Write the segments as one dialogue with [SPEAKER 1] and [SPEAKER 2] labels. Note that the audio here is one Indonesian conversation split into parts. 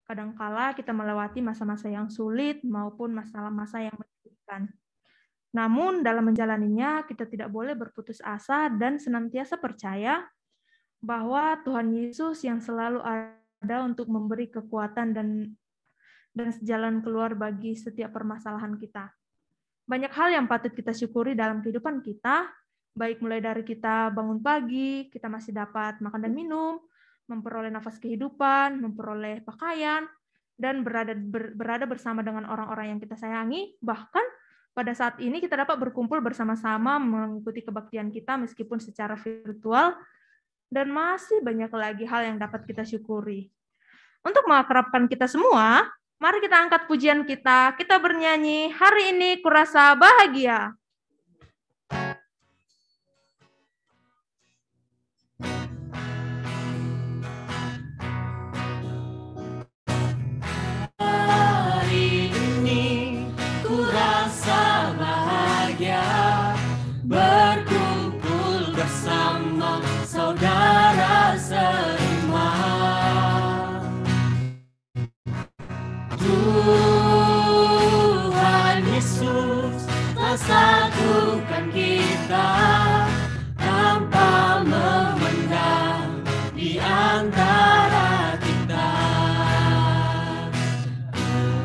[SPEAKER 1] Kadangkala kita melewati masa-masa yang sulit maupun masa-masa yang menyedihkan. Namun dalam menjalaninya kita tidak boleh berputus asa dan senantiasa percaya bahwa Tuhan Yesus yang selalu ada untuk memberi kekuatan dan jalan keluar bagi setiap permasalahan kita. Banyak hal yang patut kita syukuri dalam kehidupan kita, baik mulai dari kita bangun pagi, kita masih dapat makan dan minum, memperoleh nafas kehidupan, memperoleh pakaian, dan berada bersama dengan orang-orang yang kita sayangi. Bahkan pada saat ini kita dapat berkumpul bersama-sama mengikuti kebaktian kita meskipun secara virtual, dan masih banyak lagi hal yang dapat kita syukuri. Untuk mengakrabkan kita semua, mari kita angkat pujian kita. Kita bernyanyi, hari ini kurasa bahagia.
[SPEAKER 2] Hari ini kurasa bahagia, berkumpul bersama saudara seiman. Tuhan Yesus telah satukan kita tanpa memandang di antara kita.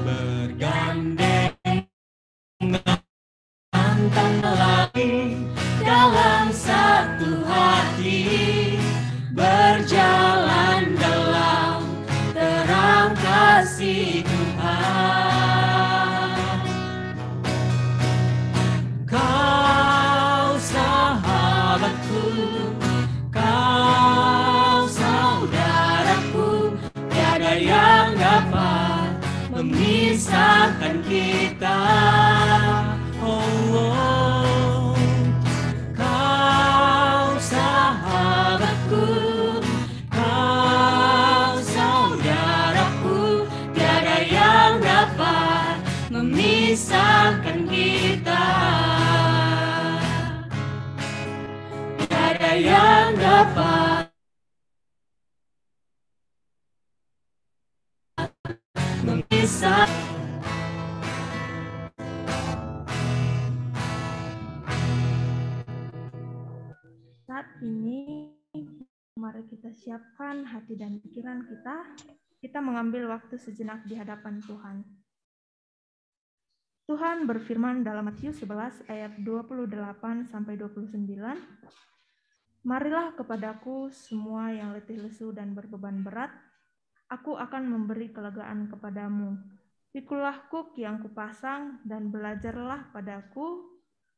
[SPEAKER 2] Bergandeng antang lagi dalam satu hati, berjalan dalam terang kasih Tuhan. Kau sahabatku, kau saudaraku, tiada yang dapat memisahkan kita. Oh, kau sahabatku, kau saudaraku, tiada yang dapat memisahkan kita. Tiada yang dapat memisahkan.
[SPEAKER 1] Saat ini, mari kita siapkan hati dan pikiran kita. Kita mengambil waktu sejenak di hadapan Tuhan. Tuhan berfirman dalam Matius 11 ayat 28-29, marilah kepadaku semua yang letih lesu dan berbeban berat, aku akan memberi kelegaan kepadamu. Pikulah kuk yang kupasang dan belajarlah padaku,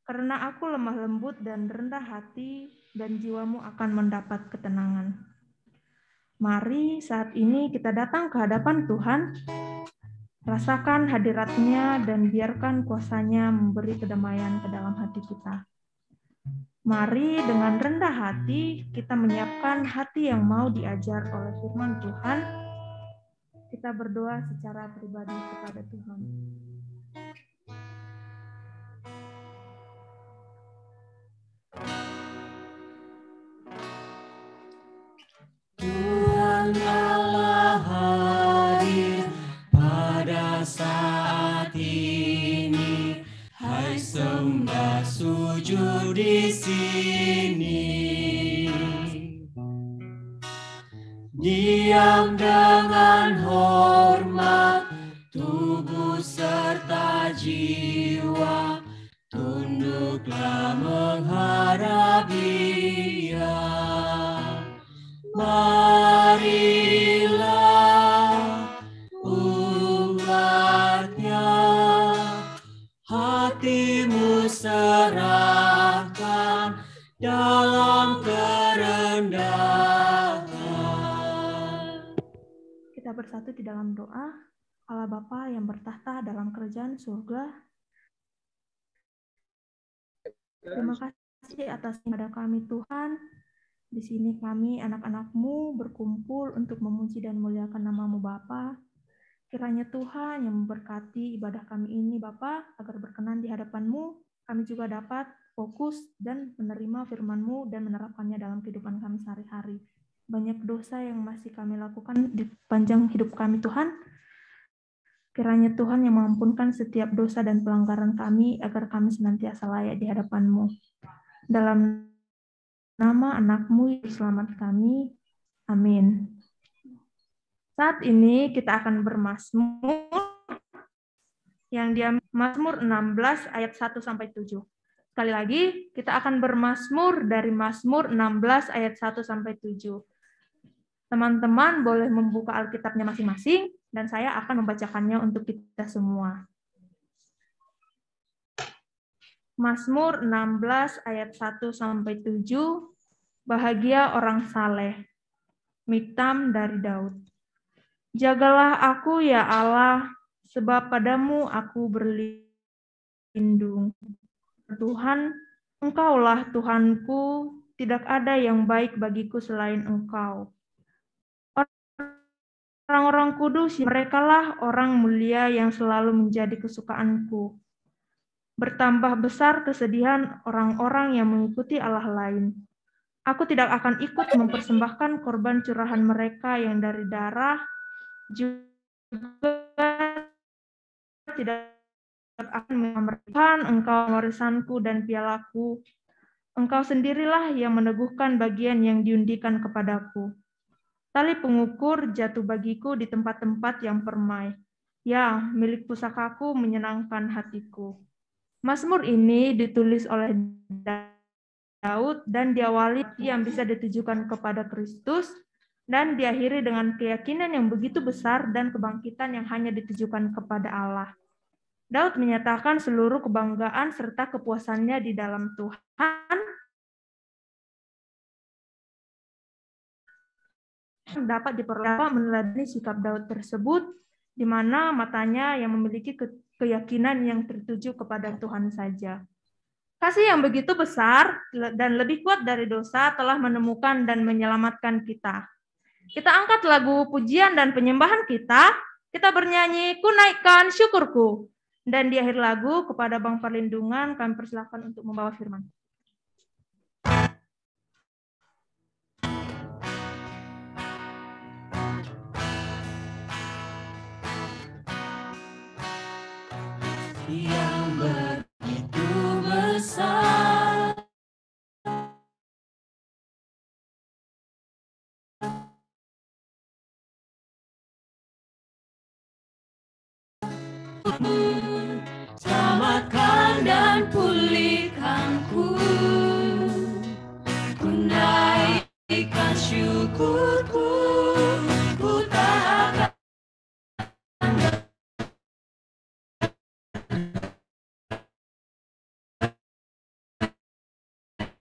[SPEAKER 1] karena aku lemah lembut dan rendah hati, dan jiwamu akan mendapat ketenangan. Mari saat ini kita datang ke hadapan Tuhan, rasakan hadirat-Nya dan biarkan kuasa-Nya memberi kedamaian ke dalam hati kita. Mari dengan rendah hati kita menyiapkan hati yang mau diajar oleh firman Tuhan. Kita berdoa secara pribadi kepada Tuhan.
[SPEAKER 2] Tuhan Allah hadir pada saat ini, hai sembah sujud di sini. Diam dengan hormat, tubuh serta jiwa, tunduklah menghadap Dia. Marilah umatnya, hatimu serahkan dalam kerendahan.
[SPEAKER 1] Kita bersatu di dalam doa. Allah Bapa yang bertahta dalam kerajaan surga, terima kasih atas kepada kami Tuhan. Di sini kami anak-anak-Mu berkumpul untuk memuji dan memuliakan nama-Mu Bapa. Kiranya Tuhan yang memberkati ibadah kami ini Bapa, agar berkenan di hadapan-Mu, kami juga dapat fokus dan menerima firman-Mu dan menerapkannya dalam kehidupan kami sehari-hari. Banyak dosa yang masih kami lakukan di panjang hidup kami Tuhan, Kiranya Tuhan yang mengampunkan setiap dosa dan pelanggaran kami, agar kami senantiasa layak di hadapan-Mu. Dalam nama anak-Mu, Juru Selamat kami. Amin. Saat ini kita akan bermazmur yang diambil Mazmur 16 ayat 1 sampai 7. Sekali lagi, kita akan bermazmur dari Mazmur 16 ayat 1 sampai 7. Teman-teman boleh membuka Alkitabnya masing-masing dan saya akan membacakannya untuk kita semua. Mazmur 16 ayat 1 sampai 7. Bahagia orang saleh. Miktam dari Daud. Jagalah aku ya Allah, sebab padamu aku berlindung. Tuhan, Engkaulah Tuhanku, tidak ada yang baik bagiku selain Engkau. Orang-orang kudus, merekalah orang mulia yang selalu menjadi kesukaanku. Bertambah besar kesedihan orang-orang yang mengikuti Allah lain. Aku tidak akan ikut mempersembahkan korban curahan mereka yang dari darah, juga tidak akan memerintahkan Engkau warisanku dan pialaku. Engkau sendirilah yang meneguhkan bagian yang diundikan kepadaku. Tali pengukur jatuh bagiku di tempat-tempat yang permai. Ya, milik pusakaku menyenangkan hatiku. Mazmur ini ditulis oleh Daud dan diawali yang bisa ditujukan kepada Kristus dan diakhiri dengan keyakinan yang begitu besar dan kebangkitan yang hanya ditujukan kepada Allah. Daud menyatakan seluruh kebanggaan serta kepuasannya di dalam Tuhan dapat diperoleh meneladani sikap Daud tersebut, di mana matanya yang memiliki keyakinan yang tertuju kepada Tuhan saja. Kasih yang begitu besar dan lebih kuat dari dosa telah menemukan dan menyelamatkan kita. Kita angkat lagu pujian dan penyembahan kita bernyanyi, ku naikkan syukurku. Dan di akhir lagu, kepada Bang Perlindungan, kami persilakan untuk membawa firman.
[SPEAKER 2] Yang begitu besar, selamatkan dan pulihkanku, ku naikkan syukurku, ku tak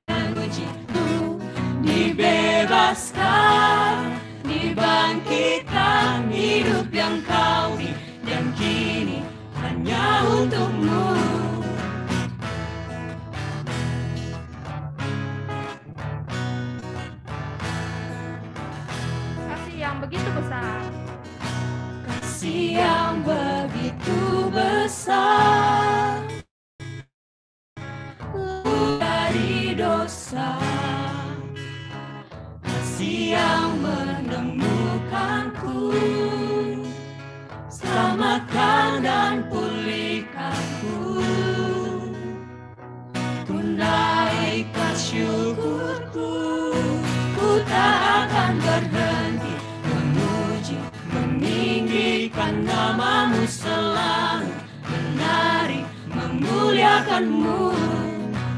[SPEAKER 2] akan pujimu, dibebaskan, dibangkitkan hidup yang kau beri, dan kini hanya untukmu.
[SPEAKER 1] Kasih yang begitu besar.
[SPEAKER 2] Kasih yang begitu besar, dari dosa. Kasih yang menemukanku, selamatkan dan pulihkanku, ku naikkan syukurku, ku tak akan berhenti memuji, meninggikan namamu selalu, menari, memuliakanmu,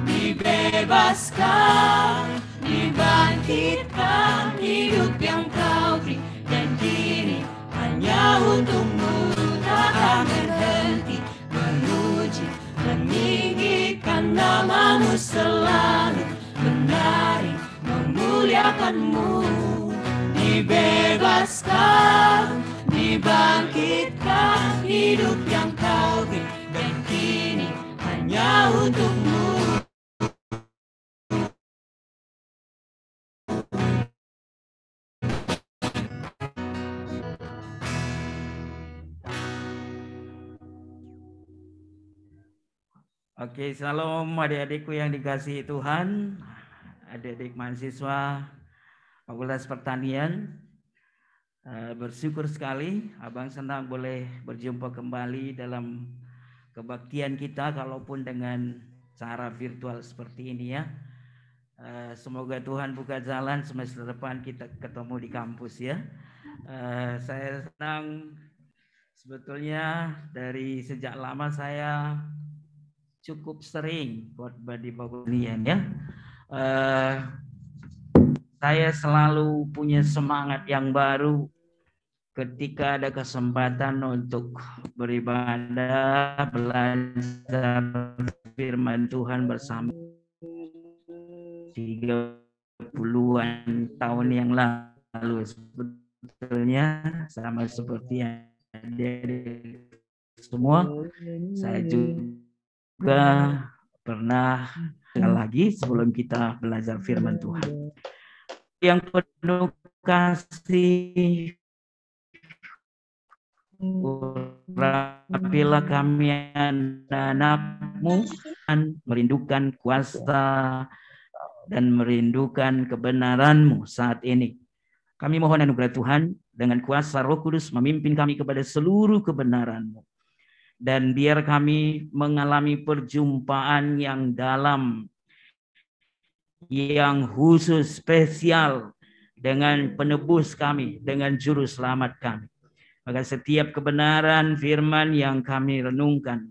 [SPEAKER 2] dibebaskan, dibangkitkan hidup yang kau beri, dan kini hanya untukmu, tak akan berhenti memuji, meninggikan namamu selalu, menari, memuliakanmu, dibebaskan, dibangkitkan hidup yang kau beri, dan kini hanya untukmu.
[SPEAKER 3] Oke, shalom adik-adikku yang dikasihi Tuhan, adik-adik mahasiswa Fakultas Pertanian. Bersyukur sekali, Abang senang boleh berjumpa kembali dalam kebaktian kita, kalaupun dengan cara virtual seperti ini ya. Semoga Tuhan buka jalan semester depan kita ketemu di kampus ya. Saya senang, sebetulnya dari sejak lama saya cukup sering khotbah di Babonian ya. Saya selalu punya semangat yang baru ketika ada kesempatan untuk beribadah, belajar firman Tuhan bersama 30-an tahun yang lalu. Sebetulnya sama seperti yang ada semua, saya juga pernah lagi sebelum kita belajar firman Tuhan. Yang penuh kasih, urapilah kami anak-anak-Mu, merindukan kuasa dan merindukan kebenaran-Mu saat ini. Kami mohon anugerah Tuhan dengan kuasa Roh Kudus memimpin kami kepada seluruh kebenaran-Mu. Dan biar kami mengalami perjumpaan yang dalam, yang khusus, spesial dengan penebus kami, dengan juru selamat kami. Maka setiap kebenaran firman yang kami renungkan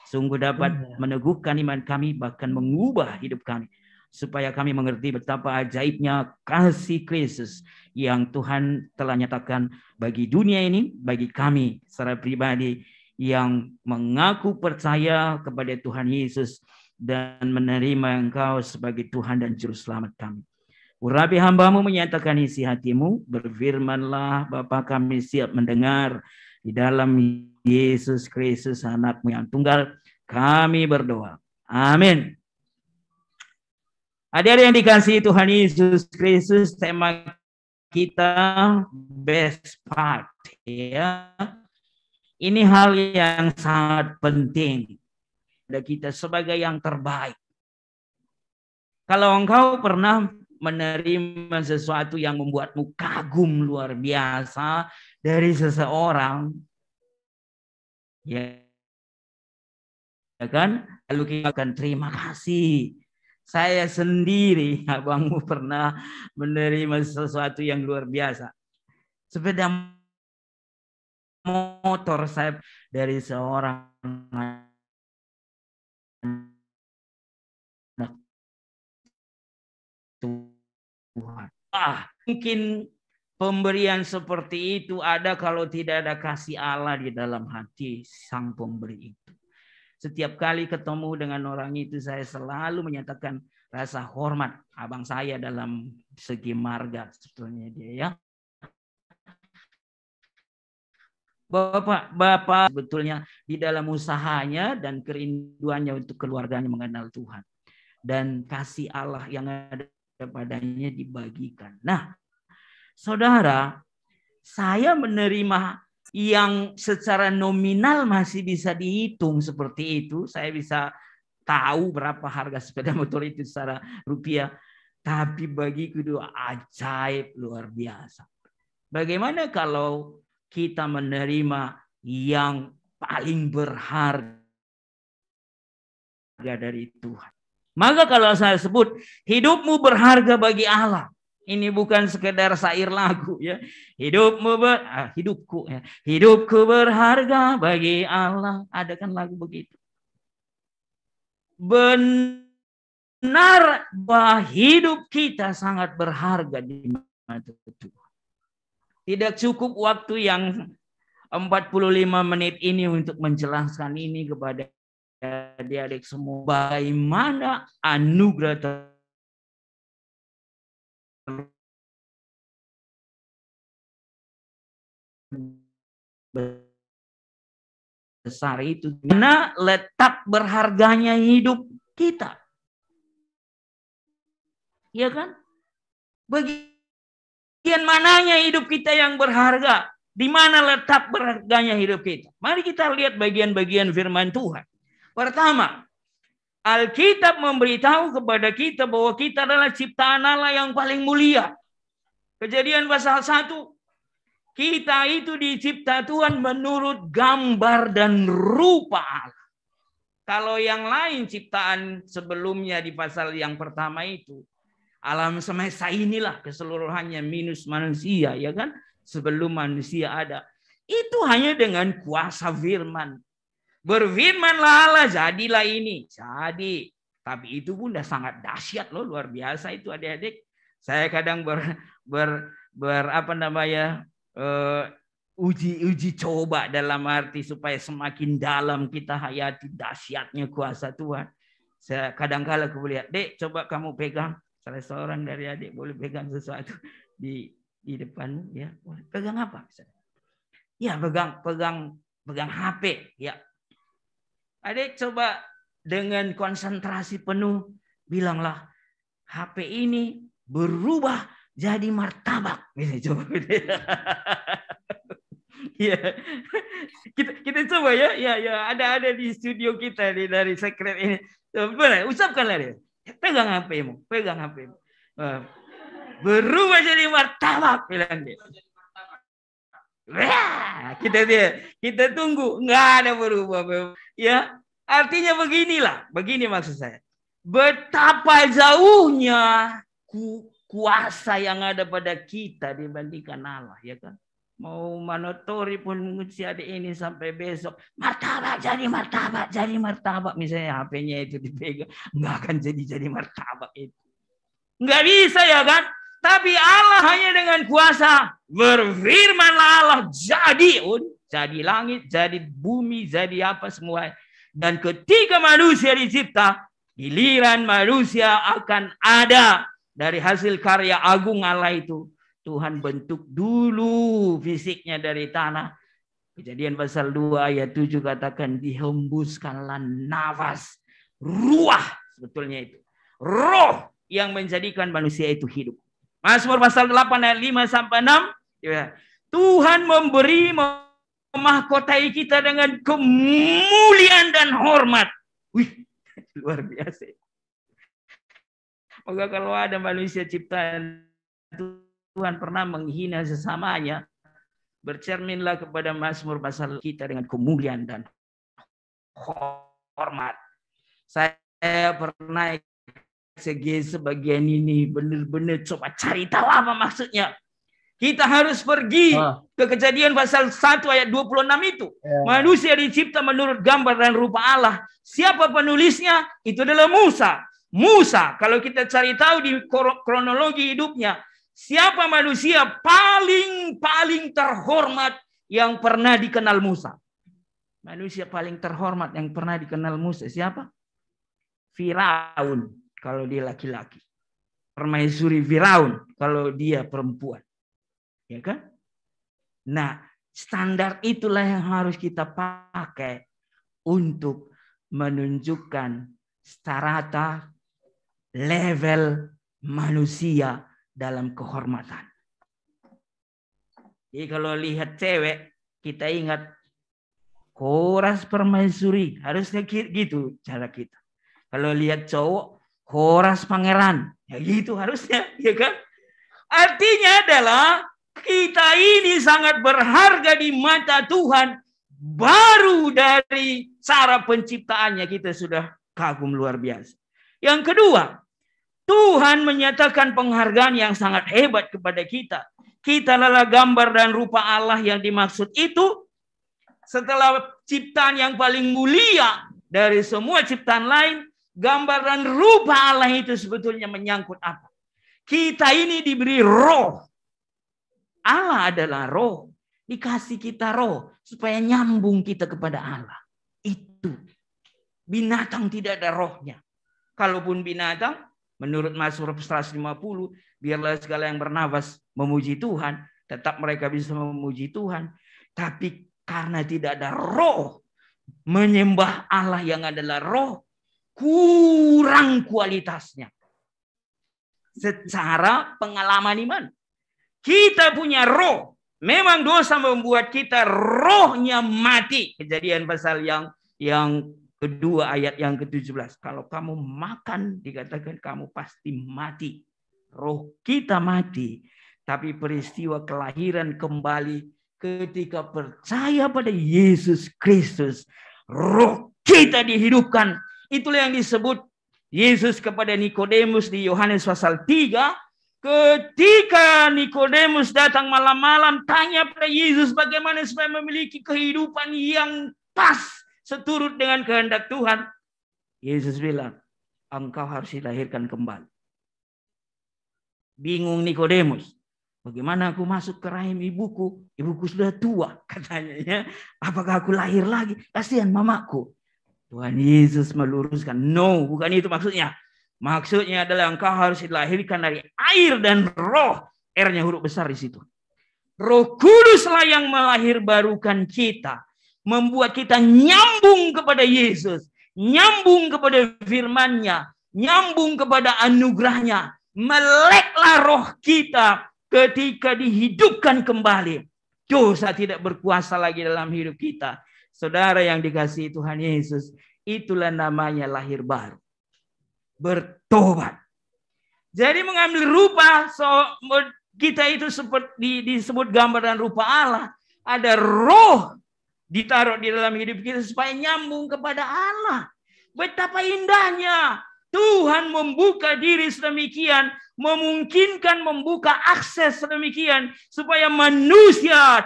[SPEAKER 3] sungguh dapat meneguhkan iman kami, bahkan mengubah hidup kami, supaya kami mengerti betapa ajaibnya kasih Kristus yang Tuhan telah nyatakan bagi dunia ini, bagi kami secara pribadi yang mengaku percaya kepada Tuhan Yesus dan menerima Engkau sebagai Tuhan dan Juru Selamat kami. Urapi hamba-Mu, menyatakan isi hati-Mu, berfirmanlah Bapa, kami siap mendengar. Di dalam Yesus Kristus anak-Mu yang tunggal, kami berdoa. Amin. Adik-adik yang dikasihi Tuhan Yesus Kristus, tema kita best part ya. Ini hal yang sangat penting pada kita sebagai yang terbaik. Kalau engkau pernah menerima sesuatu yang membuatmu kagum luar biasa dari seseorang, ya kan? Lalu kita akan terima kasih. Saya sendiri, abangmu pernah menerima sesuatu yang luar biasa. Sepeda motor saya dari seorang Tuhan. Mungkin pemberian seperti itu ada kalau tidak ada kasih Allah di dalam hati sang pemberi itu. Setiap kali ketemu dengan orang itu, saya selalu menyatakan rasa hormat abang saya dalam segi marga sebetulnya dia ya. Bapak sebetulnya di dalam usahanya dan kerinduannya untuk keluarganya mengenal Tuhan. Dan kasih Allah yang ada padanya dibagikan. Nah, saudara, saya menerima yang secara nominal masih bisa dihitung seperti itu. Saya bisa tahu berapa harga sepeda motor itu secara rupiah. Tapi bagiku itu ajaib luar biasa. Bagaimana kalau kita menerima yang paling berharga dari Tuhan? Maka kalau saya sebut hidupmu berharga bagi Allah, ini bukan sekedar syair lagu ya. Hidupku berharga bagi Allah. Ada kan lagu begitu. Benar bahwa hidup kita sangat berharga di mata Tuhan. Tidak cukup waktu yang 45 menit ini untuk menjelaskan ini kepada adik-adik semua. Bagaimana anugerah besar itu, karena letak berharganya hidup kita, ya kan? Bagian mananya hidup kita yang berharga? Di mana letak berharganya hidup kita? Mari kita lihat bagian-bagian firman Tuhan. Pertama, Alkitab memberitahu kepada kita bahwa kita adalah ciptaan Allah yang paling mulia. Kejadian pasal 1. Kita itu dicipta Tuhan menurut gambar dan rupa Allah. Kalau yang lain ciptaan sebelumnya di pasal yang pertama itu, alam semesta inilah keseluruhannya minus manusia, ya kan? Sebelum manusia ada. Itu hanya dengan kuasa firman. Berfirmanlah Allah, jadilah ini. Jadi. Tapi itu pun udah sangat dahsyat loh, luar biasa itu adik-adik. Saya kadang uji coba dalam arti supaya semakin dalam kita hayati dahsyatnya kuasa Tuhan. Saya kadang-kala aku lihat, Dek, coba kamu pegang. Salah seorang dari adik boleh pegang sesuatu di depanmu, ya. Pegang apa? Ya, pegang HP, ya. Adik coba dengan konsentrasi penuh bilanglah, HP ini berubah jadi martabak. Coba. Ya. Kita coba ya. Ya, ada di studio kita dari sekret ini. Boleh, ucapkanlah dia. Pegang HP-mu. Berubah jadi martabak, bilang dia. Wah, kita tunggu, nggak ada berubah. Ya, artinya begini maksud saya. Betapa jauhnya kuasa yang ada pada kita dibandingkan Allah, ya kan? Mau manotori pun si adik ini sampai besok martabak jadi martabak, misalnya HP-nya itu dipegang, nggak akan jadi martabak itu. Nggak bisa, ya kan? Tapi Allah hanya dengan kuasa berfirmanlah Allah, jadi langit, jadi bumi, jadi apa semua. Dan ketika manusia dicipta, giliran manusia akan ada dari hasil karya agung Allah itu. Tuhan bentuk dulu fisiknya dari tanah. Kejadian pasal 2 ayat 7 katakan dihembuskanlah nafas, ruah, sebetulnya itu. Roh yang menjadikan manusia itu hidup. Mazmur pasal 8 ayat 5 sampai 6. Ya. Tuhan memahkotai kita dengan kemuliaan dan hormat. Wih, luar biasa. Maka kalau ada manusia ciptaan Tuhan pernah menghina sesamanya, bercerminlah kepada Mazmur pasal kita dengan kemuliaan dan hormat. Saya pernah segi sebagian ini benar-benar coba cari tahu apa maksudnya. Kita harus pergi ke Kejadian pasal 1 ayat 26 itu. Manusia dicipta menurut gambar dan rupa Allah. Siapa penulisnya? Itu adalah Musa. Kalau kita cari tahu di kronologi hidupnya, siapa manusia paling terhormat yang pernah dikenal Musa? Manusia paling terhormat yang pernah dikenal Musa siapa? Firaun. Kalau dia laki-laki, permaisuri Firaun kalau dia perempuan, ya kan? Nah, standar itulah yang harus kita pakai untuk menunjukkan strata level manusia dalam kehormatan. Jadi kalau lihat cewek, kita ingat Koras permaisuri, harusnya gitu cara kita. Kalau lihat cowok, Koras pangeran, ya gitu harusnya, ya kan? Artinya adalah kita ini sangat berharga di mata Tuhan. Baru dari cara penciptaannya kita sudah kagum luar biasa. Yang kedua, Tuhan menyatakan penghargaan yang sangat hebat kepada kita. Kita adalah gambar dan rupa Allah yang dimaksud itu. Setelah ciptaan yang paling mulia dari semua ciptaan lain, gambar dan rupa Allah itu sebetulnya menyangkut apa? Kita ini diberi roh. Allah adalah roh. Dikasih kita roh supaya nyambung kita kepada Allah. Itu. Binatang tidak ada rohnya. Kalaupun binatang, menurut Mazmur 150, biarlah segala yang bernafas memuji Tuhan. Tetap mereka bisa memuji Tuhan. Tapi karena tidak ada roh, menyembah Allah yang adalah roh, kurang kualitasnya. Secara pengalaman iman. Kita punya roh. Memang dosa membuat kita rohnya mati. Kejadian pasal yang kedua ayat yang ke-17. Kalau kamu makan, dikatakan kamu pasti mati. Roh kita mati. Tapi peristiwa kelahiran kembali ketika percaya pada Yesus Kristus, roh kita dihidupkan. Itulah yang disebut Yesus kepada Nikodemus di Yohanes pasal 3. Ketika Nikodemus datang malam-malam tanya pada Yesus bagaimana supaya memiliki kehidupan yang pas seturut dengan kehendak Tuhan. Yesus bilang, engkau harus dilahirkan kembali. Bingung Nikodemus. Bagaimana aku masuk ke rahim ibuku? Ibuku sudah tua, katanya. Ya. Apakah aku lahir lagi? Kasihan mamaku. Tuhan Yesus meluruskan. No, bukan itu maksudnya. Maksudnya adalah engkau harus dilahirkan dari air dan roh. R-nya huruf besar di situ. Roh Kuduslah yang melahirbarukan kita. Membuat kita nyambung kepada Yesus. Nyambung kepada firman-Nya. Nyambung kepada anugerah-Nya. Meleklah roh kita ketika dihidupkan kembali. Dosa tidak berkuasa lagi dalam hidup kita. Saudara yang dikasihi Tuhan Yesus, itulah namanya lahir baru. Bertobat. Jadi mengambil rupa, kita itu seperti disebut gambar dan rupa Allah. Ada roh ditaruh di dalam hidup kita supaya nyambung kepada Allah. Betapa indahnya Tuhan membuka diri sedemikian, memungkinkan membuka akses sedemikian supaya manusia,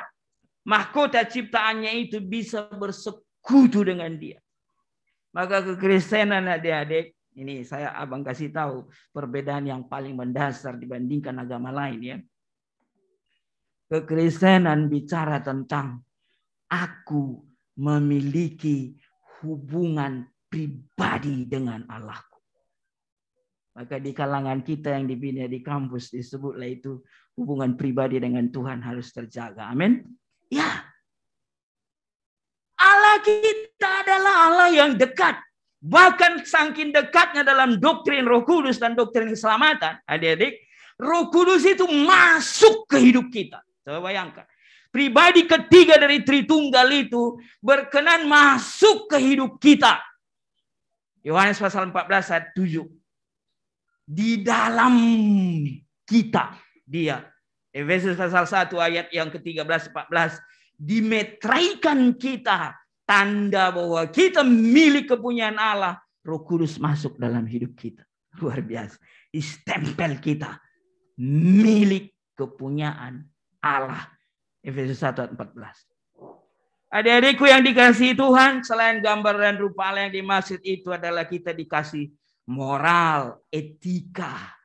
[SPEAKER 3] mahkota ciptaannya itu bisa bersekutu dengan Dia. Maka kekristenan adik-adik, ini saya abang kasih tahu perbedaan yang paling mendasar dibandingkan agama lain ya. Kekristenan bicara tentang aku memiliki hubungan pribadi dengan Allahku. Maka di kalangan kita yang dibina di kampus disebutlah itu hubungan pribadi dengan Tuhan harus terjaga. Amin. Ya. Allah kita adalah Allah yang dekat. Bahkan saking dekatnya dalam doktrin Roh Kudus dan doktrin keselamatan. Adik-adik, Roh Kudus itu masuk ke hidup kita. Coba bayangkan. Pribadi ketiga dari Tritunggal itu berkenan masuk ke hidup kita. Yohanes pasal 14 ayat 7. Di dalam kita dia. Efesus pasal 1 ayat yang ke-13-14. Dimetraikan kita. Tanda bahwa kita milik kepunyaan Allah. Roh Kudus masuk dalam hidup kita. Luar biasa. Istempel kita. Milik kepunyaan Allah. Efesus 1 ayat 14. Adik-adikku yang dikasihi Tuhan. Selain gambar dan rupa Allah yang dimaksud itu adalah kita dikasih moral, etika.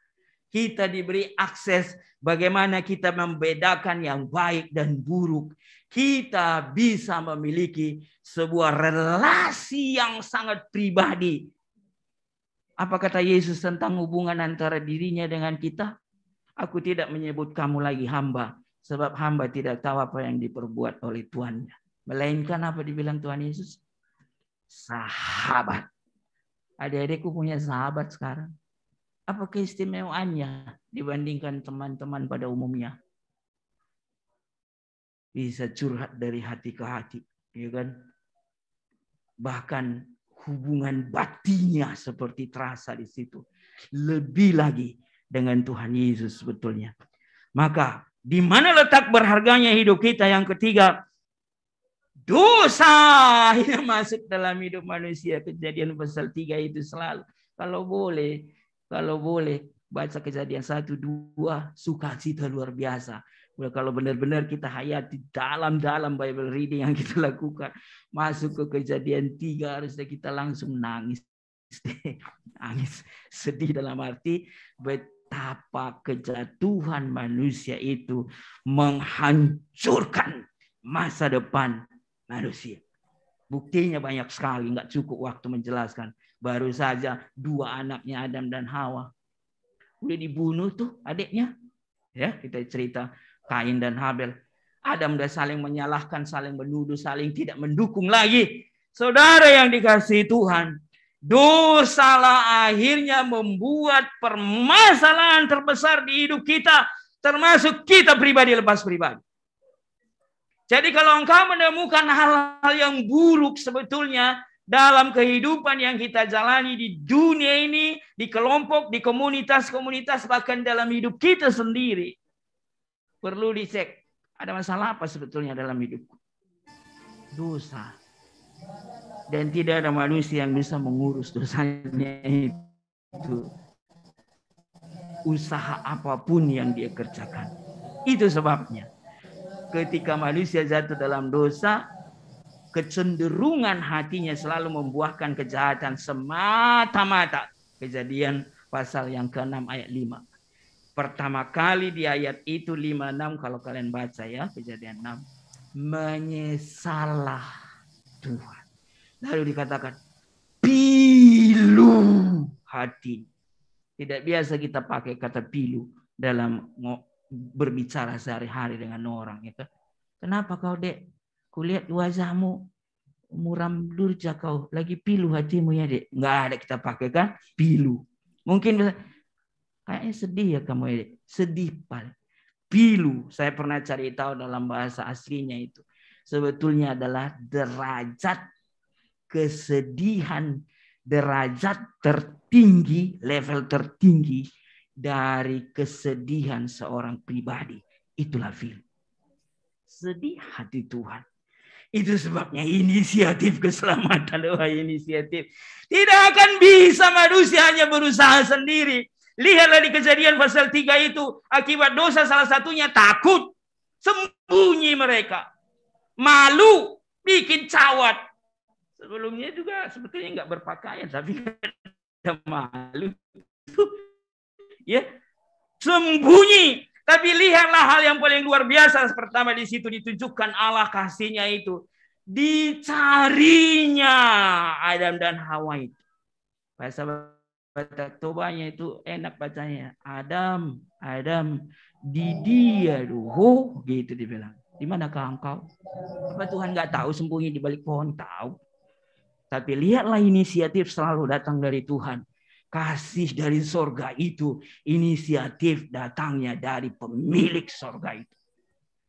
[SPEAKER 3] Kita diberi akses bagaimana kita membedakan yang baik dan buruk. Kita bisa memiliki sebuah relasi yang sangat pribadi. Apa kata Yesus tentang hubungan antara dirinya dengan kita? Aku tidak menyebut kamu lagi hamba, sebab hamba tidak tahu apa yang diperbuat oleh tuannya. Melainkan apa dibilang Tuhan Yesus? Sahabat. Adik-adikku punya sahabat sekarang. Apa keistimewaannya dibandingkan teman-teman pada umumnya? Bisa curhat dari hati ke hati, ya kan? Bahkan hubungan batinnya seperti terasa di situ. Lebih lagi dengan Tuhan Yesus sebetulnya. Maka di mana letak berharganya hidup kita? Yang ketiga, dosa yang masuk dalam hidup manusia. Kejadian pasal 3 itu selalu. Kalau boleh baca Kejadian 1, 2, sukacita luar biasa. Kalau benar-benar kita hayati dalam Bible reading yang kita lakukan. Masuk ke Kejadian 3 harusnya kita langsung nangis. Nangis. Sedih dalam arti betapa kejatuhan manusia itu menghancurkan masa depan manusia. Buktinya banyak sekali, nggak cukup waktu menjelaskan. Baru saja 2 anaknya Adam dan Hawa udah dibunuh tuh adiknya. Ya, kita cerita Kain dan Habel. Adam udah saling menyalahkan, saling menuduh, saling tidak mendukung lagi. Saudara yang dikasihi Tuhan, dosalah akhirnya membuat permasalahan terbesar di hidup kita, termasuk kita pribadi lepas pribadi. Jadi kalau engkau menemukan hal-hal yang buruk sebetulnya dalam kehidupan yang kita jalani di dunia ini, di kelompok, di komunitas-komunitas, bahkan dalam hidup kita sendiri, perlu dicek. Ada masalah apa sebetulnya dalam hidupku? Dosa. Dan tidak ada manusia yang bisa mengurus dosanya itu. Usaha apapun yang dia kerjakan. Itu sebabnya. Ketika manusia jatuh dalam dosa, kecenderungan hatinya selalu membuahkan kejahatan semata-mata. Kejadian pasal yang ke-6 ayat 5. Pertama kali di ayat itu 5-6 kalau kalian baca ya, Kejadian 6. Menyesalah Tuhan. Lalu dikatakan pilu hati. Tidak biasa kita pakai kata pilu dalam berbicara sehari-hari dengan orang. Gitu. Kenapa kau dek? Kulihat wajahmu muram durja kau. Lagi pilu hatimu ya dek. Nggak ada kita pakai kan pilu. Mungkin kayaknya sedih ya kamu ya. Sedih paling. Pilu. Saya pernah cari tahu dalam bahasa aslinya itu. Sebetulnya adalah derajat kesedihan. Derajat tertinggi. Level tertinggi. Dari kesedihan seorang pribadi. Itulah pilu. Sedih hati Tuhan. Itu sebabnya inisiatif keselamatan. Inisiatif. Tidak akan bisa manusia hanya berusaha sendiri. Lihatlah di Kejadian pasal 3 itu. Akibat dosa salah satunya takut. Sembunyi mereka. Malu. Bikin cawat. Sebelumnya juga sebetulnya nggak berpakaian. Tapi ada malu. Ya, sembunyi. Tapi lihatlah hal yang paling luar biasa. Pertama di situ ditunjukkan Allah kasihnya itu. Dicarinya Adam dan Hawa itu. Bahasa Tobanya itu enak bacanya. Adam, di dia dulu, gitu dibilang. Di manakah engkau? Apa Tuhan nggak tahu sembunyi di balik pohon? Tahu. Tapi lihatlah inisiatif selalu datang dari Tuhan. Kasih dari sorga itu, inisiatif datangnya dari pemilik sorga itu.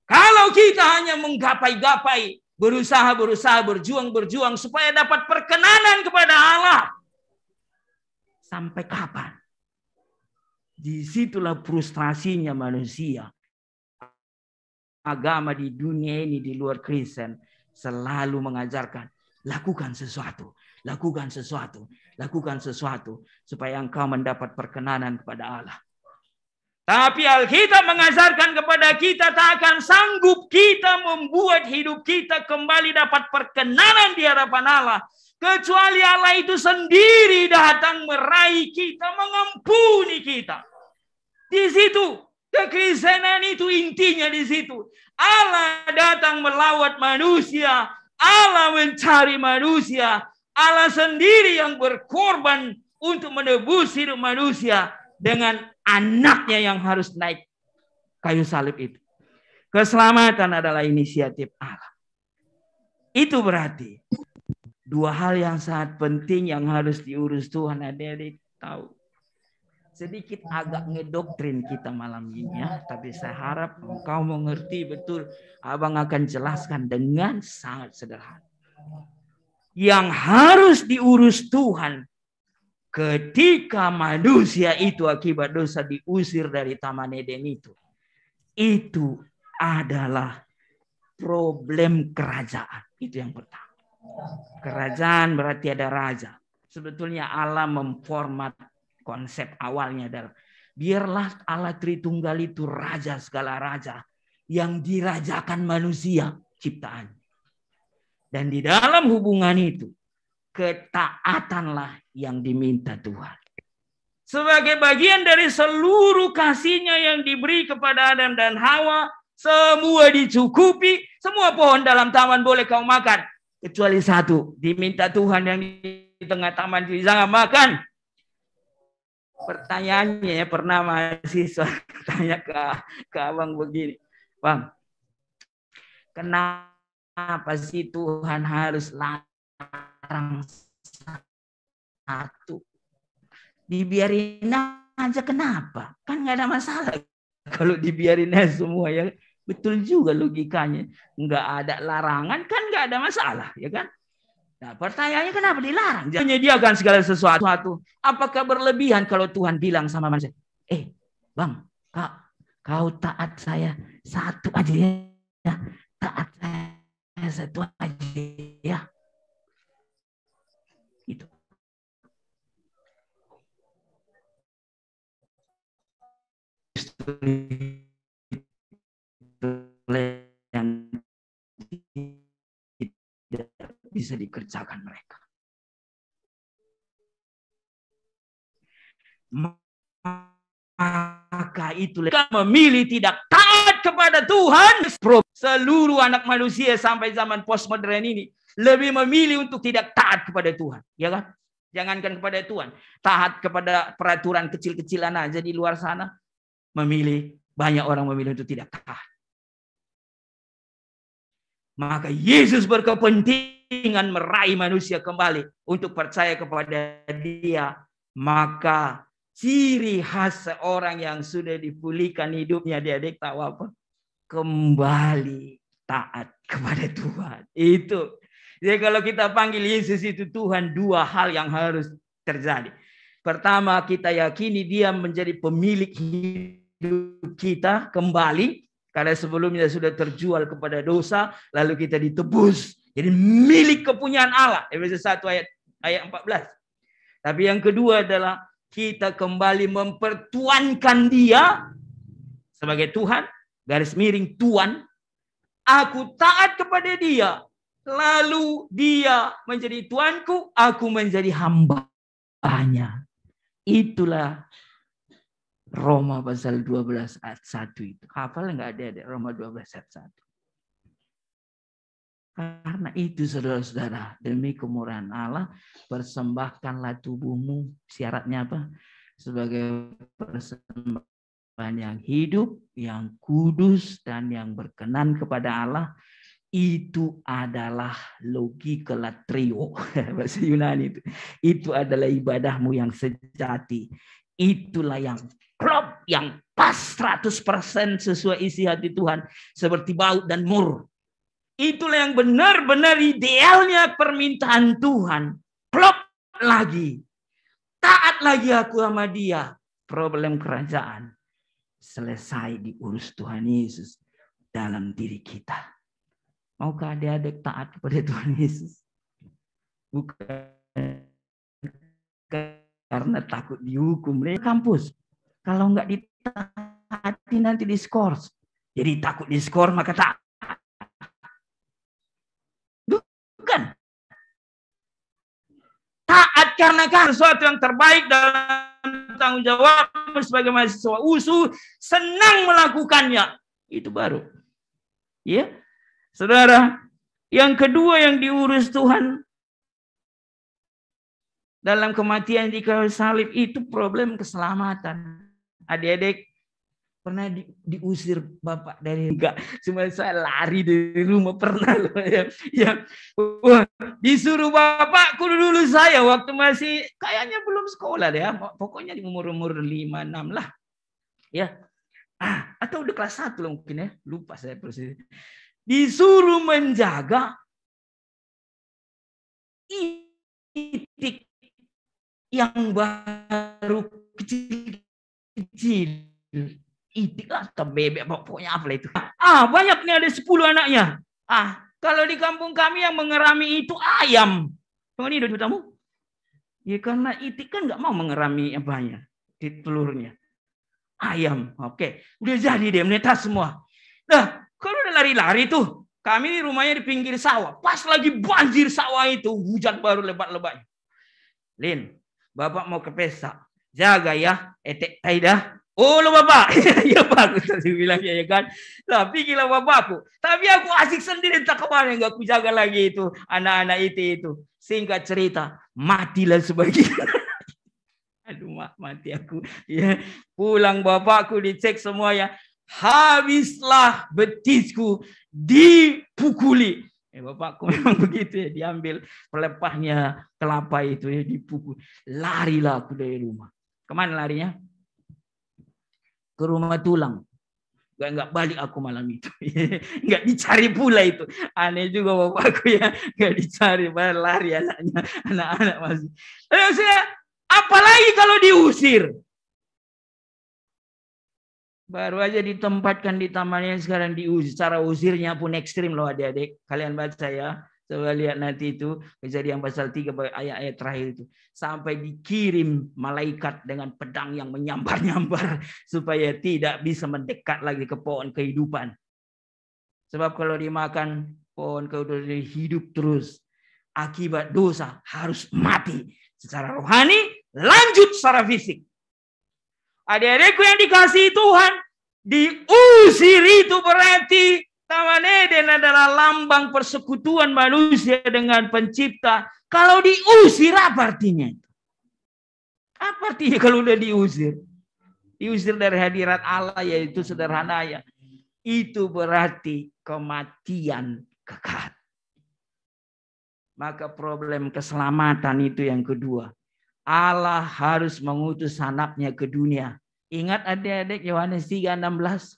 [SPEAKER 3] Kalau kita hanya menggapai-gapai, berusaha, berjuang supaya dapat perkenanan kepada Allah. Sampai kapan? Disitulah frustrasinya manusia. Agama di dunia ini, di luar Kristen, selalu mengajarkan, lakukan sesuatu, supaya engkau mendapat perkenanan kepada Allah. Tapi Alkitab mengajarkan kepada kita, tak akan sanggup kita membuat hidup kita kembali dapat perkenanan di hadapan Allah. Kecuali Allah itu sendiri datang meraih kita, mengampuni kita. Di situ, kekristenan itu intinya di situ. Allah datang melawat manusia, Allah mencari manusia, Allah sendiri yang berkorban untuk menebus hidup manusia dengan anaknya yang harus naik kayu salib itu. Keselamatan adalah inisiatif Allah. Itu berarti dua hal yang sangat penting yang harus diurus Tuhan. Adik-adik tahu. Sedikit agak ngedoktrin kita malam ini ya. Tapi saya harap engkau mengerti betul. Abang akan jelaskan dengan sangat sederhana. Yang harus diurus Tuhan ketika manusia itu akibat dosa diusir dari Taman Eden itu. Itu adalah problem kerajaan. Itu yang pertama. Kerajaan berarti ada raja. Sebetulnya Allah memformat konsep awalnya adalah biarlah Allah Tritunggal itu raja segala raja yang dirajakan manusia ciptaan. Dan di dalam hubungan itu ketaatanlah yang diminta Tuhan. Sebagai bagian dari seluruh kasihnya yang diberi kepada Adam dan Hawa, semua dicukupi, semua pohon dalam taman boleh kau makan. Kecuali satu, diminta Tuhan yang di tengah taman jangan makan. Pertanyaannya ya, pernah mahasiswa tanya ke abang begini, Bang, kenapa sih Tuhan harus larang satu? Dibiarin aja kenapa? Kan nggak ada masalah kalau dibiarin aja semua ya. Betul juga logikanya. Nggak ada larangan kan nggak ada masalah ya kan? Nah pertanyaannya kenapa dilarang? Jangan menyediakan segala sesuatu. Apakah berlebihan kalau Tuhan bilang sama manusia, Bang, Kak, Kau taat saya satu aja ya. Taat saya satu aja ya. Itu. Yang tidak bisa dikerjakan mereka. Maka itu memilih tidak taat kepada Tuhan. Seluruh anak manusia sampai zaman postmodern ini lebih memilih untuk tidak taat kepada Tuhan, ya kan? Jangankan kepada Tuhan, taat kepada peraturan kecil-kecilan aja di luar sana. Banyak orang memilih untuk tidak taat. Maka Yesus berkepentingan meraih manusia kembali untuk percaya kepada Dia. Maka ciri khas seorang yang sudah dipulihkan hidupnya, adik-adik tahu apa? Kembali taat kepada Tuhan. Itu. Jadi kalau kita panggil Yesus itu Tuhan, dua hal yang harus terjadi. Pertama, kita yakini Dia menjadi pemilik hidup kita kembali. Karena sebelumnya sudah terjual kepada dosa, lalu kita ditebus. Jadi milik kepunyaan Allah. Efesus 1 ayat 14. Tapi yang kedua adalah kita kembali mempertuankan Dia sebagai Tuhan, garis miring Tuhan. Aku taat kepada Dia, lalu Dia menjadi Tuanku, aku menjadi hambanya. Itulah Roma pasal 12 ayat 1 itu. Hafal nggak ada Roma 12 ayat 1. Karena itu saudara-saudara, demi kemurahan Allah, persembahkanlah tubuhmu. Syaratnya apa? Sebagai persembahan yang hidup, yang kudus, dan yang berkenan kepada Allah. Itu adalah logika latrio. Bahasa Yunani itu. Itu adalah ibadahmu yang sejati. Itulah yang klop, yang pas 100% sesuai isi hati Tuhan. Seperti baut dan mur. Itulah yang benar-benar idealnya permintaan Tuhan. Klop lagi. Taat lagi aku sama Dia. Problem kerajaan selesai diurus Tuhan Yesus dalam diri kita. Maukah adik-adik taat kepada Tuhan Yesus? Bukan karena takut dihukum di kampus. Kalau nggak ditaati nanti diskors. Jadi takut diskors maka tak. Bukan. Taat karena sesuatu yang terbaik dalam tanggung jawab sebagai mahasiswa USU, senang melakukannya. Itu baru. Ya. Saudara, yang kedua yang diurus Tuhan dalam kematian di kayu salib itu problem keselamatan. Adik-adik pernah diusir bapak dari enggak, cuma saya lari dari rumah pernah loh ya. Wah, disuruh bapakku dulu saya waktu masih kayaknya belum sekolah deh ya. Pokoknya di umur 5-6 lah. Ya. Atau udah kelas 1 lah mungkin ya. Lupa saya persis. Disuruh menjaga itik yang baru kecil-kecil. Itik atau bebek pokoknya apa itu. Banyak nih ada 10 anaknya. Kalau di kampung kami yang mengerami itu ayam. Ini udah tamu? Ya karena itik kan nggak mau mengerami apanya di telurnya. Ayam. Oke. Udah jadi deh menetas semua. Nah, kalau udah lari-lari tuh, kami di rumahnya di pinggir sawah. Pas lagi banjir sawah itu, hujan baru lebat-lebatnya. Lin, bapak mau ke pesta. Jaga ya, etek taidah. Oh lo bapak, ya bagus saya bilang ya kan. Tapi gila bapakku. Tapi aku asik sendiri tak kemana nggak aku jaga lagi itu anak-anak itu. Singkat cerita, matilah sebagian. Aduh mati aku. Ya, pulang bapakku dicek semuanya. Habislah betisku dipukuli. Bapakku memang begitu ya, diambil pelepahnya kelapa itu ya, dipukul. Larilah aku dari rumah. Kemana larinya? Ke rumah tulang. Nggak balik aku malam itu. Nggak dicari pula itu. Aneh juga bapakku ya. Nggak dicari. Padahal lari anaknya. Anak-anak masih. Apalagi kalau diusir. Baru aja ditempatkan di tamannya, sekarang diusir. Cara usirnya pun ekstrim loh adik-adik. Kalian baca ya. Coba lihat nanti itu Kejadian pasal 3 ayat-ayat terakhir itu. Sampai dikirim malaikat dengan pedang yang menyambar-nyambar supaya tidak bisa mendekat lagi ke pohon kehidupan. Sebab kalau dimakan pohon kehidupan hidup terus. Akibat dosa harus mati secara rohani, lanjut secara fisik. Adik-adikku yang dikasihi Tuhan, diusir itu berarti Taman Eden adalah lambang persekutuan manusia dengan pencipta. Kalau diusir, apa artinya? Apa artinya kalau udah diusir? Diusir dari hadirat Allah, yaitu sederhana ya. Itu berarti kematian kekal. Maka problem keselamatan itu yang kedua. Allah harus mengutus anaknya ke dunia. Ingat adik-adik Yohanes 3:16.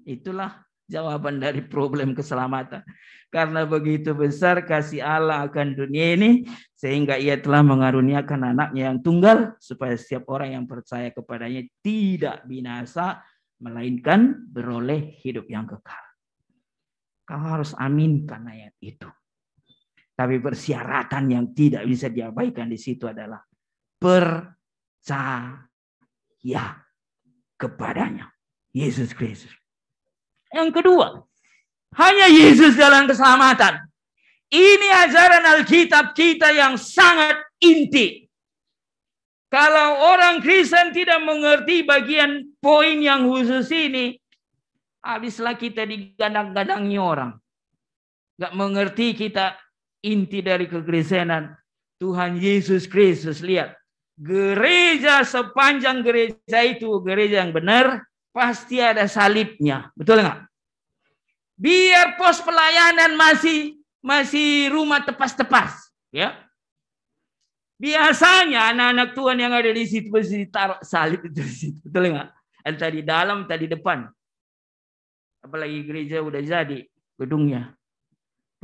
[SPEAKER 3] Itulah jawaban dari problem keselamatan. Karena begitu besar kasih Allah akan dunia ini, sehingga ia telah mengaruniakan anaknya yang tunggal, supaya setiap orang yang percaya kepadanya tidak binasa, melainkan beroleh hidup yang kekal. Kau harus aminkan ayat itu. Tapi persyaratan yang tidak bisa diabaikan di situ adalah percaya kepadanya, Yesus Kristus. Yang kedua, hanya Yesus jalan keselamatan. Ini ajaran Alkitab kita yang sangat inti. Kalau orang Kristen tidak mengerti bagian poin yang khusus ini, habislah kita digadang-gadangi orang. Gak mengerti kita inti dari kekristenan. Tuhan Yesus Kristus, lihat. Gereja, sepanjang gereja itu gereja yang benar, pasti ada salibnya. Betul nggak? Biar pos pelayanan masih rumah tepas-tepas, ya. Biasanya anak-anak Tuhan yang ada di situ mesti taruh salib itu di situ. Betul nggak? Entah di dalam, entah di depan. Apalagi gereja udah jadi gedungnya.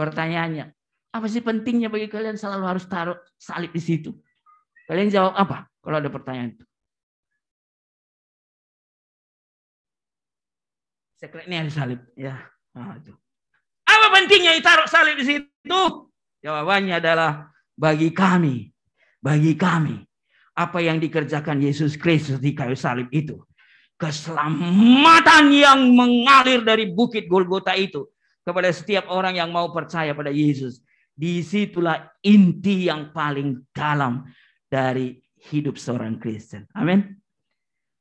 [SPEAKER 3] Pertanyaannya, apa sih pentingnya bagi kalian selalu harus taruh salib di situ? Kalian jawab apa kalau ada pertanyaan itu? Sekretnya ada salib, ya. Nah, itu. Apa pentingnya ditaruh salib di situ? Jawabannya adalah bagi kami, apa yang dikerjakan Yesus Kristus di kayu salib itu, keselamatan yang mengalir dari bukit Golgota itu kepada setiap orang yang mau percaya pada Yesus. Disitulah inti yang paling dalam dari hidup seorang Kristen. Amin.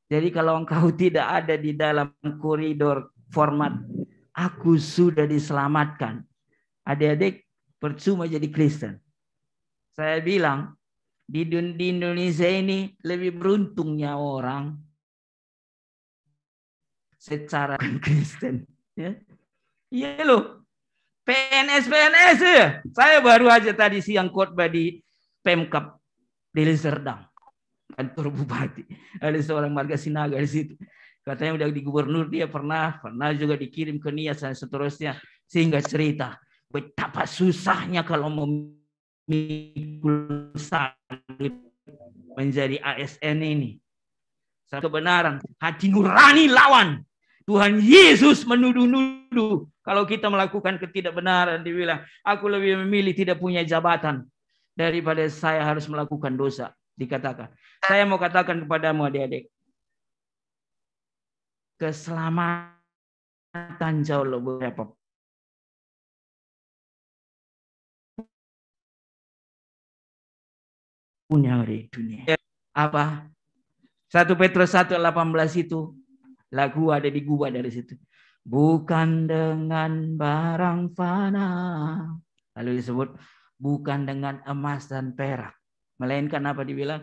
[SPEAKER 3] Jadi kalau engkau tidak ada di dalam koridor format aku sudah diselamatkan, adik-adik percuma jadi Kristen. Saya bilang di Indonesia ini lebih beruntungnya orang secara Kristen. Ya, iya loh. PNS ya. Saya baru aja tadi siang khotbah di Pemkab Deli Serdang, kantor bupati. Ada seorang marga Sinaga di situ. Katanya udah di gubernur, dia pernah juga dikirim ke Nias dan seterusnya. Sehingga cerita betapa susahnya kalau memikul salib menjadi ASN ini. Satu kebenaran, hati nurani lawan. Tuhan Yesus menuduh-nuduh. Kalau kita melakukan ketidakbenaran, dia bilang, aku lebih memilih tidak punya jabatan daripada saya harus melakukan dosa. Dikatakan. Saya mau katakan kepadamu adik-adik. Keselamatan jauh lebih apa punya di dunia. Apa? 1 Petrus 1:18 itu lagu ada di gua dari situ. Bukan dengan barang fana. Lalu disebut bukan dengan emas dan perak. Melainkan apa dibilang?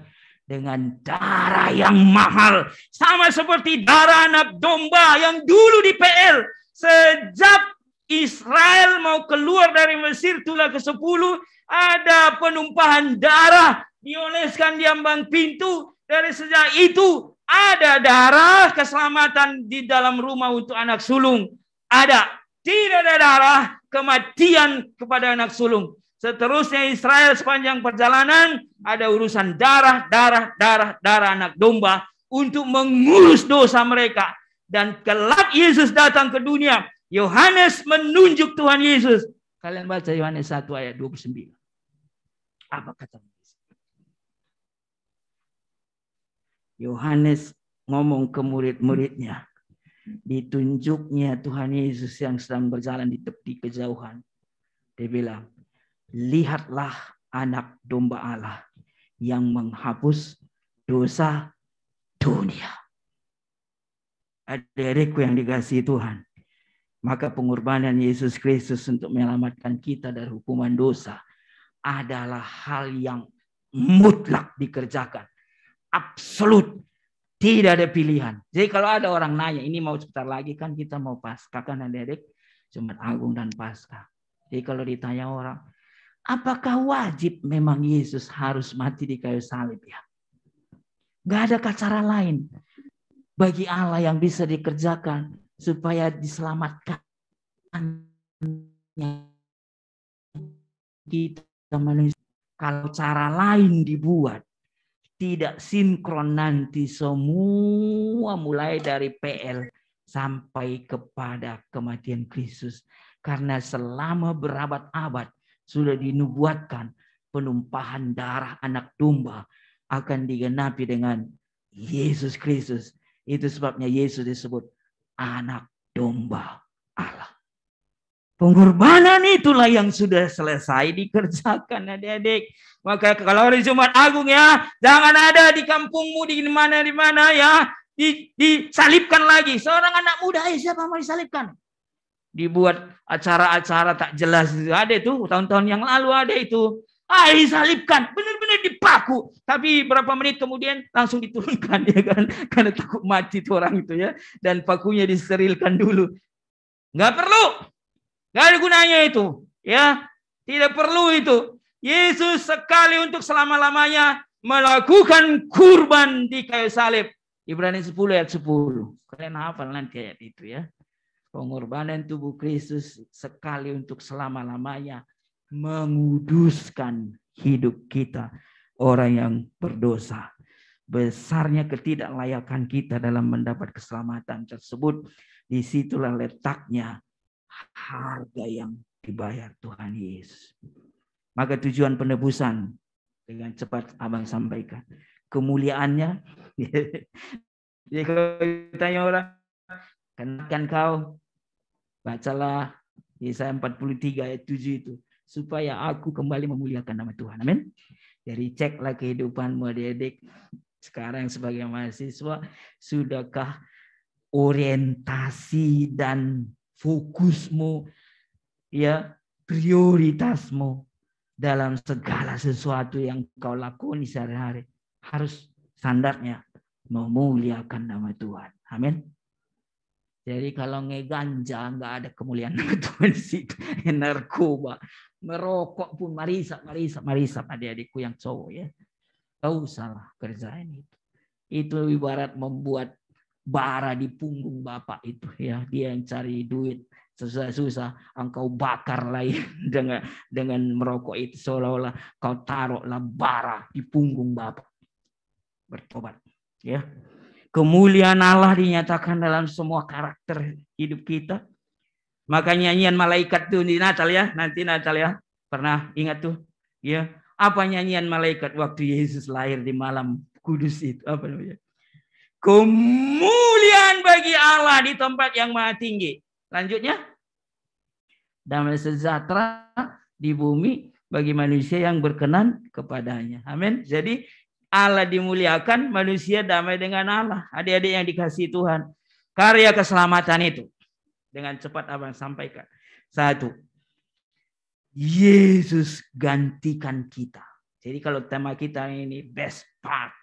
[SPEAKER 3] Dengan darah yang mahal. Sama seperti darah anak domba yang dulu di PL. Sejak Israel mau keluar dari Mesir tulah ke-10. Ada penumpahan darah. Dioleskan di ambang pintu. Dari sejak itu ada darah keselamatan di dalam rumah untuk anak sulung. Ada. Tidak ada darah kematian kepada anak sulung. Seterusnya Israel sepanjang perjalanan ada urusan darah anak domba untuk mengurus dosa mereka. Dan kelak Yesus datang ke dunia, Yohanes menunjuk Tuhan Yesus. Kalian baca Yohanes 1 ayat 29. Apa kata Yesus? Yohanes ngomong ke murid-muridnya. Ditunjuknya Tuhan Yesus yang sedang berjalan di tepi kejauhan. Dia bilang, lihatlah anak domba Allah yang menghapus dosa dunia. Adik-adikku yang dikasihi Tuhan, maka pengorbanan Yesus Kristus untuk menyelamatkan kita dari hukuman dosa adalah hal yang mutlak dikerjakan. Absolut. Tidak ada pilihan. Jadi kalau ada orang nanya, ini mau sebentar lagi kan kita mau Paskah kan adik-adik, Jumat Agung dan Paskah. Jadi kalau ditanya orang, apakah wajib memang Yesus harus mati di kayu salib ya? Gak ada cara lain bagi Allah yang bisa dikerjakan supaya diselamatkan kita manusia. Kalau cara lain dibuat, tidak sinkron nanti semua mulai dari PL sampai kepada kematian Kristus. Karena selama berabad-abad sudah dinubuatkan penumpahan darah anak domba akan digenapi dengan Yesus Kristus. Itu sebabnya Yesus disebut anak domba Allah. Pengorbanan itulah yang sudah selesai dikerjakan adik-adik. Maka kalau hari Jumat Agung ya, jangan ada di kampungmu di mana ya, disalibkan lagi. Seorang anak muda, siapa mau disalibkan? Dibuat acara-acara tak jelas. Ada itu, tahun-tahun yang lalu ada itu. Disalibkan, benar-benar dipaku. Tapi berapa menit kemudian langsung diturunkan ya kan, karena takut mati itu orang itu ya. Dan pakunya disterilkan dulu. Nggak perlu. Nggak ada gunanya itu. Ya, tidak perlu itu. Yesus sekali untuk selama-lamanya melakukan kurban di kayu salib. Ibrani 10 ayat 10. Kalian hafal nanti ayat itu ya. Pengorbanan tubuh Kristus sekali untuk selama-lamanya menguduskan hidup kita, orang yang berdosa. Besarnya ketidaklayakan kita dalam mendapat keselamatan tersebut, disitulah letaknya harga yang dibayar Tuhan Yesus. Maka tujuan penebusan dengan cepat abang sampaikan. Kemuliaannya, jadi kalau ditanya orang, kan kau bacalah Yesaya 43 ayat 7 itu. Supaya aku kembali memuliakan nama Tuhan. Amin. Jadi ceklah kehidupanmu adik-adik. Sekarang sebagai mahasiswa, sudahkah orientasi dan fokusmu, ya, prioritasmu dalam segala sesuatu yang kau lakoni sehari-hari harus standarnya memuliakan nama Tuhan. Amin. Jadi kalau ngeganja nggak ada kemuliaan nama Tuhan di situ. Narkoba, merokok pun marisap adik-adikku yang cowok ya. Kau salah kerjain itu. Itu ibarat membuat bara di punggung bapak itu ya. Dia yang cari duit susah-susah, engkau bakar lagi dengan merokok itu, seolah-olah kau taruhlah bara di punggung bapak. Bertobat ya. Kemuliaan Allah dinyatakan dalam semua karakter hidup kita. Maka nyanyian malaikat tuh di Natal ya, nanti Natal ya. Pernah ingat tuh? Ya, apa nyanyian malaikat waktu Yesus lahir di malam kudus itu? Apa namanya? Kemuliaan bagi Allah di tempat yang maha tinggi. Lanjutnya, damai sejahtera di bumi bagi manusia yang berkenan kepadanya. Amin. Jadi Allah dimuliakan, manusia damai dengan Allah. Adik-adik yang dikasihi Tuhan, karya keselamatan itu dengan cepat abang sampaikan. 1, Yesus gantikan kita. Jadi kalau tema kita ini best part,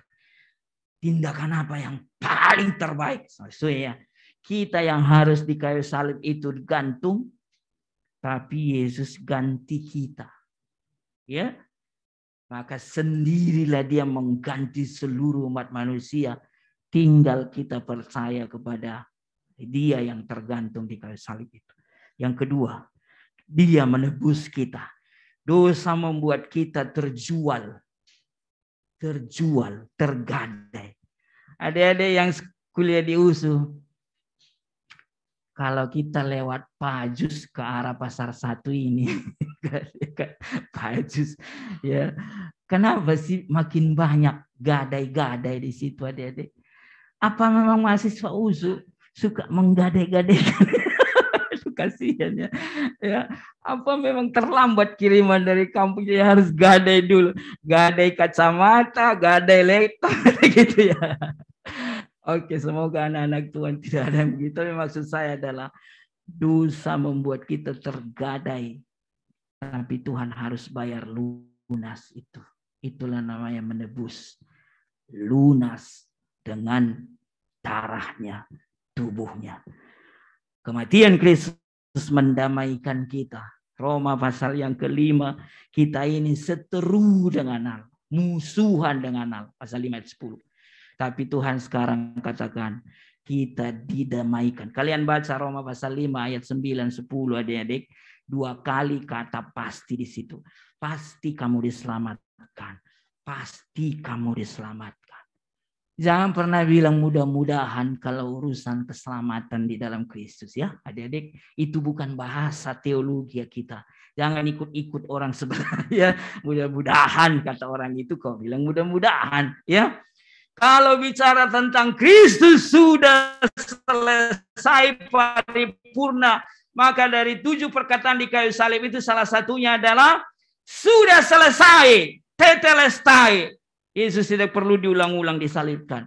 [SPEAKER 3] tindakan apa yang paling terbaik? Maksudnya kita yang harus di kayu salib itu digantung, tapi Yesus ganti kita. Ya. Maka sendirilah dia mengganti seluruh umat manusia. Tinggal kita percaya kepada dia yang tergantung di kayu salib itu. Yang kedua, dia menebus kita. Dosa membuat kita terjual, tergadai. Adik-adik yang kuliah di USU, Kalau kita lewat Pajus ke arah Pasar 1 ini, Pajus, ya, kenapa sih makin banyak gadai-gadai di situ, adik-adik? Apa memang mahasiswa USU suka menggadai-gadaikan? Kasihan ya. Ya, apa memang terlambat kiriman dari kampung, jadi harus gadai dulu, gadai kacamata, gadai laptop, gitu ya. Oke, semoga anak-anak Tuhan tidak ada yang begitu. Maksud saya adalah dosa membuat kita tergadai, tapi Tuhan harus bayar lunas itu. Itulah namanya menebus, lunas dengan darahnya, tubuhnya. Kematian Kristus mendamaikan kita. Roma pasal yang ke-5, kita ini seteru dengan Allah, musuhan dengan Allah. Pasal 5 ayat 10. Tapi Tuhan sekarang katakan, kita didamaikan. Kalian baca Roma pasal 5 ayat 9, 10, adik-adik. 2 kali kata pasti di situ. Pasti kamu diselamatkan. Pasti kamu diselamatkan. Jangan pernah bilang mudah-mudahan kalau urusan keselamatan di dalam Kristus, ya adik-adik. Itu bukan bahasa teologi kita. Jangan ikut-ikut orang sebenarnya. Mudah-mudahan kata orang itu, kau bilang mudah-mudahan, ya. Kalau bicara tentang Kristus sudah selesai paripurna, maka dari 7 perkataan di kayu salib itu salah satunya adalah sudah selesai, tetelestai. Yesus tidak perlu diulang-ulang disalibkan.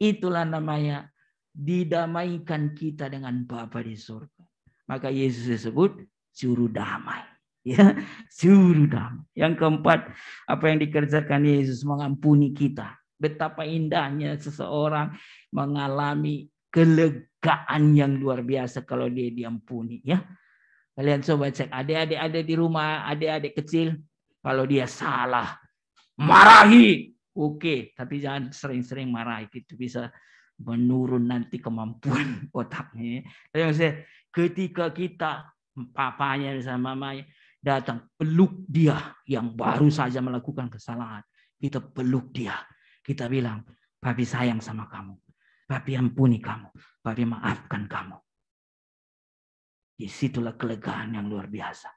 [SPEAKER 3] Itulah namanya didamaikan kita dengan Bapa di surga. Maka Yesus disebut juru damai. Ya, juru damai. Yang keempat, apa yang dikerjakan Yesus mengampuni kita. Betapa indahnya seseorang mengalami kelegaan yang luar biasa kalau dia diampuni, ya. Kalian coba cek, adik-adik ada di rumah, adik-adik kecil, kalau dia salah, marahi. Oke, tapi jangan sering-sering marahi, itu bisa menurun nanti kemampuan otaknya. Tapi maksudnya, ketika kita, papanya sama mamanya datang, peluk dia yang baru saja melakukan kesalahan. Kita peluk dia. Kita bilang, Papi sayang sama kamu. Papi ampuni kamu. Papi maafkan kamu. Disitulah kelegaan yang luar biasa.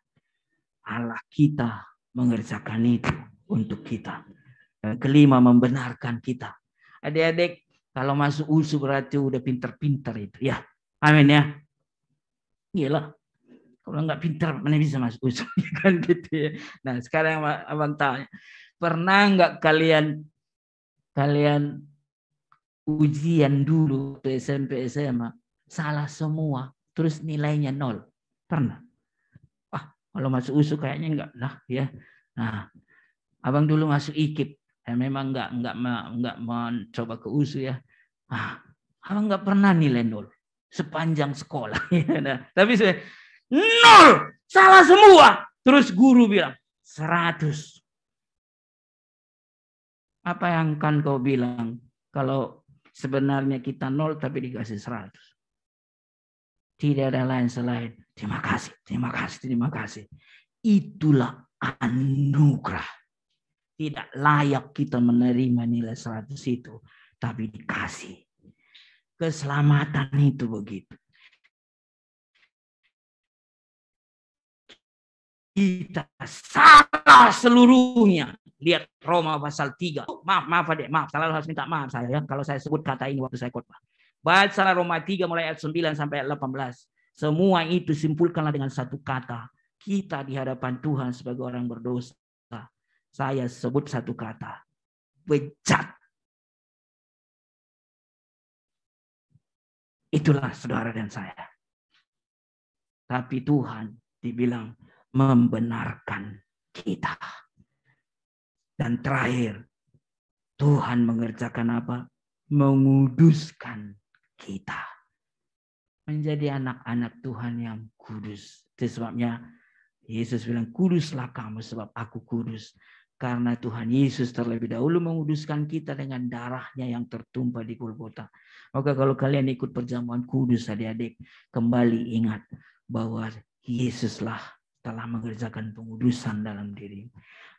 [SPEAKER 3] Allah kita mengerjakan itu untuk kita. Dan kelima, membenarkan kita. Adik-adik, kalau masuk USU berarti udah pintar-pintar itu. Ya, amin ya. Gila. Kalau nggak pintar, mana bisa masuk USU? Kan gitu ya. Nah, sekarang abang tanya. Pernah nggak kalian ujian dulu ke SMP SMA salah semua terus nilainya 0? Pernah? Kalau masuk USU kayaknya enggak lah ya. Nah, abang dulu masuk IKIP, memang enggak mencoba ke USU ya. Abang enggak pernah nilai 0 sepanjang sekolah. Nah, tapi saya 0, salah semua. Terus guru bilang 100. Apa yang akan kau bilang kalau sebenarnya kita 0 tapi dikasih 100? Tidak ada lain selain terima kasih, terima kasih, terima kasih. Itulah anugerah. Tidak layak kita menerima nilai 100 itu, tapi dikasih. Keselamatan itu begitu. Kita salah seluruhnya. Lihat Roma pasal 3. Maaf adik, maaf. Salah harus minta maaf saya ya. Kalau saya sebut kata ini waktu saya khotbah. Baca Roma 3 mulai ayat 9 sampai ayat 18. Semua itu simpulkanlah dengan satu kata. Kita di hadapan Tuhan sebagai orang berdosa. Saya sebut satu kata. Bejat. Itulah saudara dan saya. Tapi Tuhan dibilang membenarkan kita. Dan terakhir, Tuhan mengerjakan apa? Menguduskan kita. Menjadi anak-anak Tuhan yang kudus. Itu sebabnya Yesus bilang, kuduslah kamu sebab aku kudus. Karena Tuhan Yesus terlebih dahulu menguduskan kita dengan darahnya yang tertumpah di Golgota. Maka kalau kalian ikut perjamuan kudus adik-adik, kembali ingat bahwa Yesuslah telah mengerjakan pengudusan dalam diri.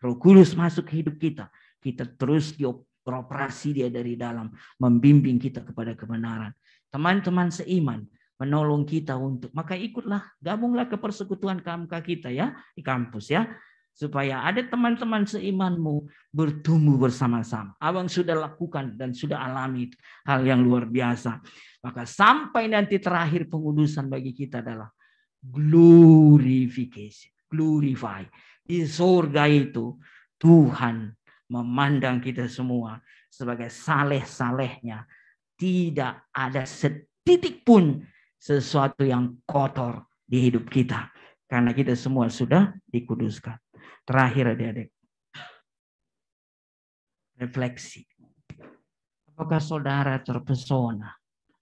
[SPEAKER 3] Roh Kudus masuk ke hidup kita. Kita terus dioperasi dia dari dalam. Membimbing kita kepada kebenaran. Teman-teman seiman. menolong kita untuk, maka ikutlah, gabunglah ke persekutuan KMK kita ya, di kampus ya. Supaya ada teman-teman seimanmu bertumbuh bersama-sama. Abang sudah lakukan dan sudah alami hal yang luar biasa. Maka sampai nanti terakhir pengudusan bagi kita adalah glorification, glorify. Di surga itu Tuhan memandang kita semua sebagai saleh-salehnya. Tidak ada setitik pun sesuatu yang kotor di hidup kita. Karena kita semua sudah dikuduskan. Terakhir adik-adik, refleksi. Apakah saudara terpesona,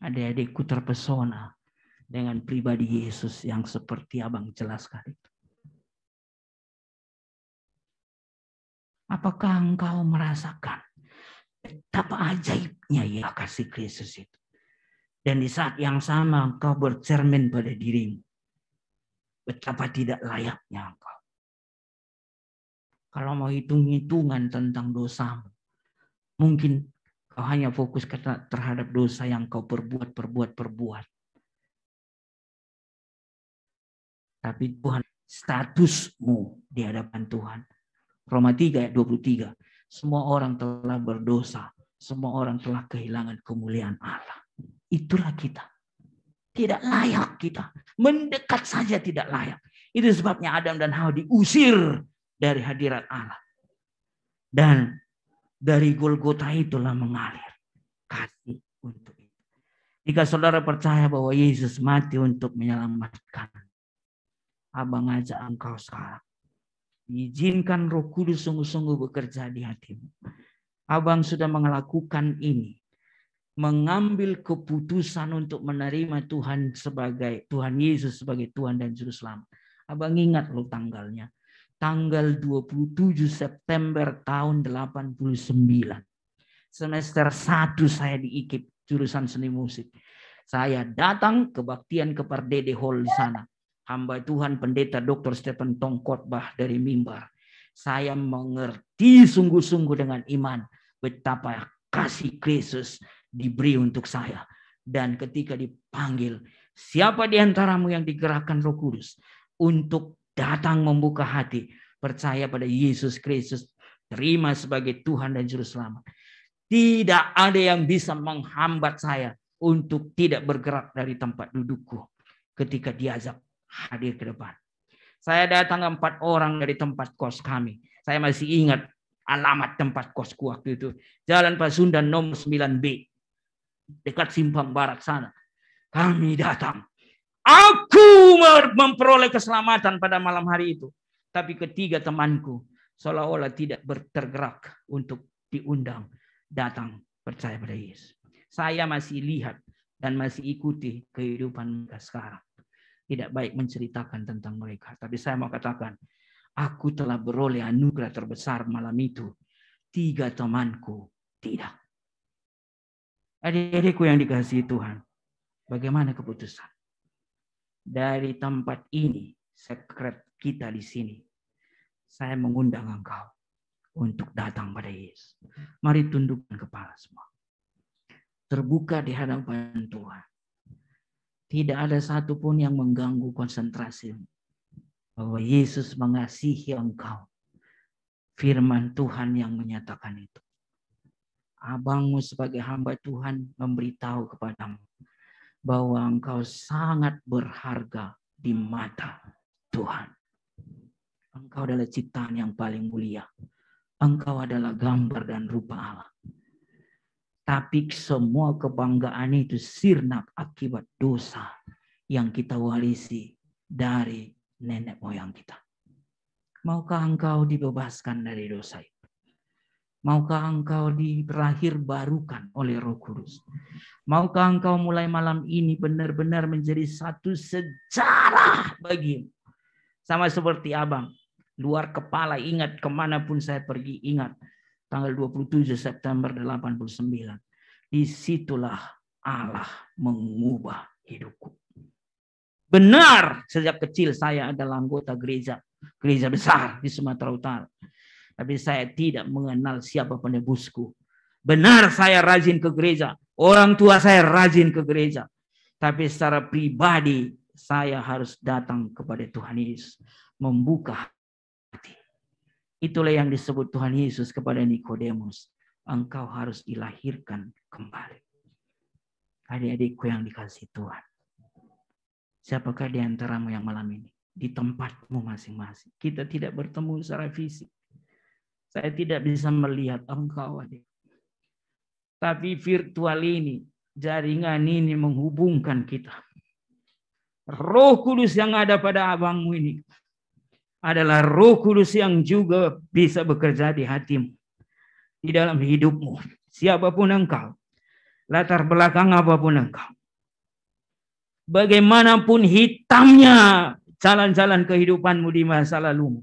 [SPEAKER 3] adik-adikku terpesona dengan pribadi Yesus yang seperti abang jelaskan itu? Apakah engkau merasakan betapa ajaibnya ya kasih Kristus itu? Dan di saat yang sama engkau bercermin pada dirimu. Betapa tidak layaknya engkau. Kalau mau hitung-hitungan tentang dosamu, mungkin kau hanya fokus terhadap dosa yang kau perbuat. Tapi Tuhan, statusmu di hadapan Tuhan. Roma 3 ayat 23. Semua orang telah berdosa. Semua orang telah kehilangan kemuliaan Allah. Itulah kita. Tidak layak kita. Mendekat saja tidak layak. Itu sebabnya Adam dan Hawa diusir dari hadirat Allah. Dan dari Golgota itulah mengalir kasih untuk itu. Jika saudara percaya bahwa Yesus mati untuk menyelamatkan, abang ajak engkau sekarang. Izinkan Roh Kudus sungguh-sungguh bekerja di hatimu. Abang sudah melakukan ini. Mengambil keputusan untuk menerima Tuhan Yesus sebagai Tuhan dan Juru Selamat. Abang ingat loh tanggalnya. Tanggal 27 September tahun 89. Semester 1 saya di IKIP, jurusan seni musik. Saya datang kebaktian ke Pardede Hall di sana. Hamba Tuhan Pendeta Dr. Stephen Tong khotbah dari mimbar. Saya mengerti sungguh-sungguh dengan iman betapa kasih Kristus diberi untuk saya. Dan ketika dipanggil, siapa di antaramu yang digerakkan Roh Kudus untuk datang membuka hati, percaya pada Yesus Kristus, terima sebagai Tuhan dan Juru Selamat. Tidak ada yang bisa menghambat saya untuk tidak bergerak dari tempat dudukku ketika diajak hadir ke depan. Saya datang 4 orang dari tempat kos kami. Saya masih ingat alamat tempat kosku waktu itu. Jalan Pasundan nomor 9B. Dekat Simpang Barat sana. Kami datang. Aku memperoleh keselamatan pada malam hari itu. Tapi ketiga temanku seolah-olah tidak bertergerak untuk diundang datang percaya pada Yesus. Saya masih lihat dan masih ikuti kehidupan mereka sekarang. Tidak baik menceritakan tentang mereka. Tapi saya mau katakan, aku telah beroleh anugerah terbesar malam itu. 3 temanku tidak. Adik-adikku yang dikasihi Tuhan, bagaimana keputusan? Dari tempat ini, sekret kita di sini, saya mengundang engkau untuk datang pada Yesus. Mari tundukkan kepala semua. Terbuka di hadapan Tuhan. Tidak ada satupun yang mengganggu konsentrasi bahwa Yesus mengasihi engkau. Firman Tuhan yang menyatakan itu. Abangmu sebagai hamba Tuhan memberitahu kepadamu bahwa engkau sangat berharga di mata Tuhan. Engkau adalah ciptaan yang paling mulia. Engkau adalah gambar dan rupa Allah. Tapi semua kebanggaan itu sirna akibat dosa yang kita warisi dari nenek moyang kita. Maukah engkau dibebaskan dari dosa itu? Maukah engkau dilahir barukan oleh Roh Kudus? Maukah engkau mulai malam ini benar-benar menjadi satu sejarah bagimu? Sama seperti abang. Luar kepala, ingat kemanapun saya pergi, ingat. Tanggal 27 September 89. Disitulah Allah mengubah hidupku. Benar, sejak kecil saya adalah anggota gereja besar di Sumatera Utara. Tapi saya tidak mengenal siapa penebusku. Benar saya rajin ke gereja. Orang tua saya rajin ke gereja. Tapi secara pribadi saya harus datang kepada Tuhan Yesus, membuka hati. Itulah yang disebut Tuhan Yesus kepada Nikodemus. Engkau harus dilahirkan kembali. Adik-adikku yang dikasihi Tuhan. Siapakah di antaramu yang malam ini? Di tempatmu masing-masing. Kita tidak bertemu secara fisik. Saya tidak bisa melihat engkau, adik. Tapi virtual ini, jaringan ini menghubungkan kita. Roh Kudus yang ada pada abangmu ini adalah Roh Kudus yang juga bisa bekerja di hatimu, di dalam hidupmu. Siapapun engkau, latar belakang apapun engkau, bagaimanapun hitamnya jalan-jalan kehidupanmu di masa lalu,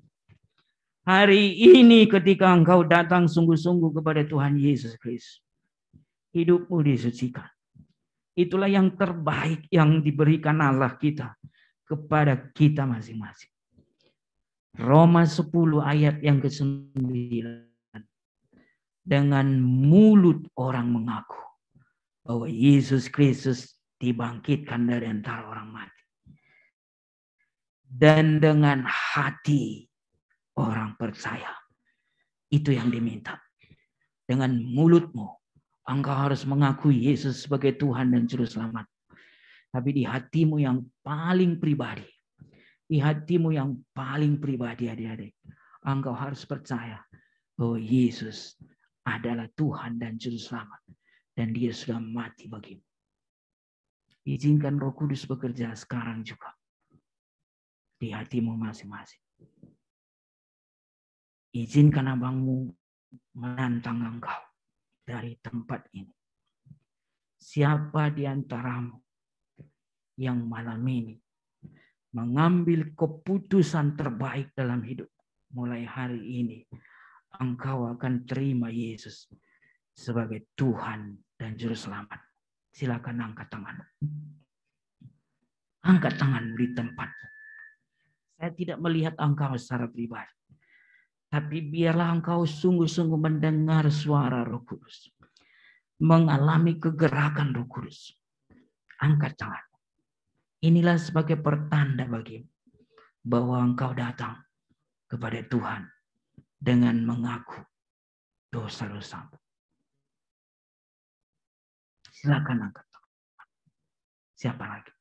[SPEAKER 3] hari ini ketika engkau datang sungguh-sungguh kepada Tuhan Yesus Kristus, hidupmu disucikan. Itulah yang terbaik yang diberikan Allah kita kepada kita masing-masing. Roma 10 ayat yang ke-9. Dengan mulut orang mengaku bahwa Yesus Kristus dibangkitkan dari antara orang mati. Dan dengan hati orang percaya. Itu yang diminta. Dengan mulutmu engkau harus mengakui Yesus sebagai Tuhan dan Juru Selamat. Tapi di hatimu yang paling pribadi. Di hatimu yang paling pribadi, adik-adik. Engkau harus percaya bahwa Yesus adalah Tuhan dan Juru Selamat. Dan dia sudah mati bagimu. Izinkan Roh Kudus bekerja sekarang juga. Di hatimu masing-masing. Izinkan abangmu menantang engkau. Dari tempat ini. Siapa di antaramu yang malam ini mengambil keputusan terbaik dalam hidup. Mulai hari ini engkau akan terima Yesus sebagai Tuhan dan Juru Selamat. Silakan angkat tanganmu. Angkat tanganmu di tempatmu. Saya tidak melihat engkau secara pribadi. Tapi biarlah engkau sungguh-sungguh mendengar suara Roh Kudus. Mengalami kegerakan Roh Kudus. Angkat tangan. Inilah sebagai pertanda bagimu. Bahwa engkau datang kepada Tuhan. Dengan mengaku dosa-dosamu. Silakan angkat tangan. Siapa lagi?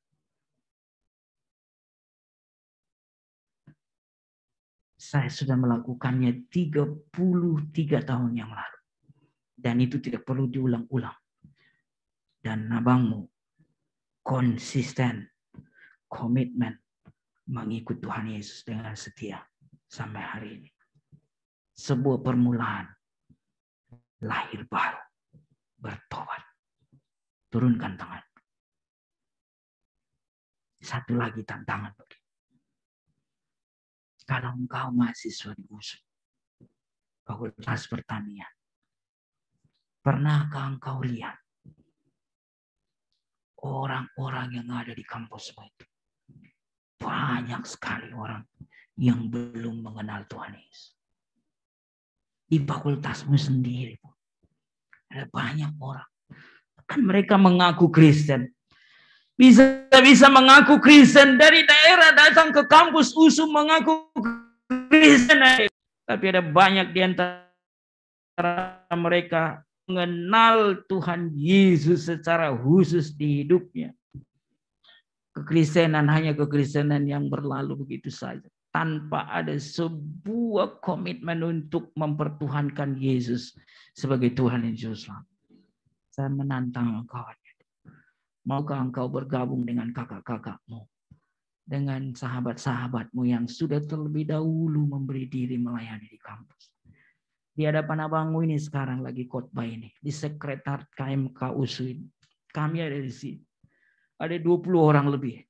[SPEAKER 3] Saya sudah melakukannya 33 tahun yang lalu. Dan itu tidak perlu diulang-ulang. Dan abangmu konsisten, komitmen mengikut Tuhan Yesus dengan setia sampai hari ini. Sebuah permulaan lahir baru, bertobat. Turunkan tangan. Satu lagi tantangan bagi. Kalau engkau mahasiswa di USU, Fakultas Pertanian, pernahkah engkau lihat orang-orang yang ada di kampusmu itu? Banyak sekali orang yang belum mengenal Tuhan Yesus. Di fakultasmu sendiri pun ada banyak orang. Kan mereka mengaku Kristen. Bisa mengaku Kristen dari daerah datang ke kampus USU mengaku Kristen. Tapi ada banyak di antara mereka mengenal Tuhan Yesus secara khusus di hidupnya. Kekristenan hanya kekristenan yang berlalu begitu saja. Tanpa ada sebuah komitmen untuk mempertuhankan Yesus sebagai Tuhan dan Juru Selamat. Saya menantang engkau. Maukah engkau bergabung dengan kakak-kakakmu, dengan sahabat-sahabatmu yang sudah terlebih dahulu memberi diri melayani di kampus. Di hadapan abangmu ini sekarang lagi khotbah ini, di sekretariat KMK USU ini. Kami ada di sini. Ada 20 orang lebih.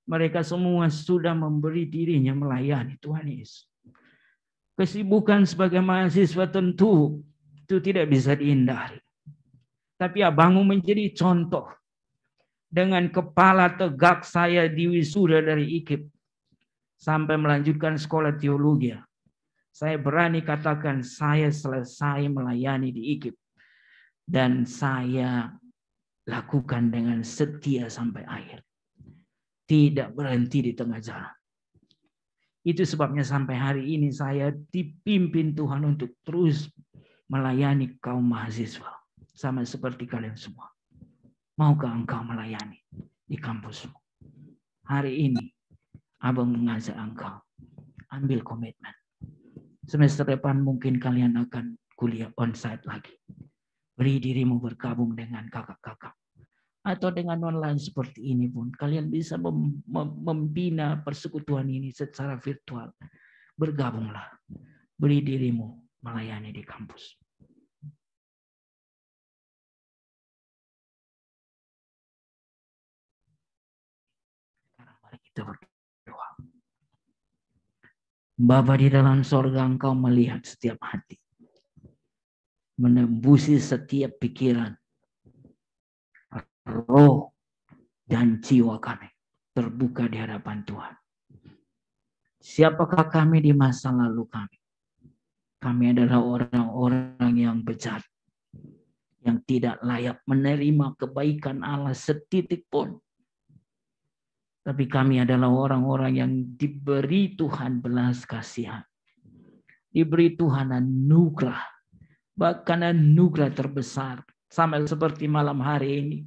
[SPEAKER 3] Mereka semua sudah memberi dirinya melayani Tuhan Yesus. Kesibukan sebagai mahasiswa tentu itu tidak bisa dihindari. Tapi abangmu menjadi contoh. Dengan kepala tegak saya di wisuda dari IKIP. Sampai melanjutkan sekolah teologi. Saya berani katakan saya selesai melayani di IKIP. Dan saya lakukan dengan setia sampai akhir. Tidak berhenti di tengah jalan. Itu sebabnya sampai hari ini saya dipimpin Tuhan untuk terus melayani kaum mahasiswa. Sama seperti kalian semua. Maukah engkau melayani di kampusmu? Hari ini Abang mengajak engkau ambil komitmen. Semester depan mungkin kalian akan kuliah onsite lagi. Beri dirimu bergabung dengan kakak-kakak. Atau dengan online seperti ini pun. Kalian bisa membina persekutuan ini secara virtual. Bergabunglah. Beri dirimu melayani di kampus. Sekarang mari kita berdoa. Bapa di dalam sorga, engkau melihat setiap hati. Menembusi setiap pikiran. Roh dan jiwa kami terbuka di hadapan Tuhan. Siapakah kami di masa lalu kami? Kami adalah orang-orang yang bejat, yang tidak layak menerima kebaikan Allah setitik pun. Tapi kami adalah orang-orang yang diberi Tuhan belas kasihan. Diberi Tuhan anugerah. Bahkan anugerah terbesar. Sama seperti malam hari ini.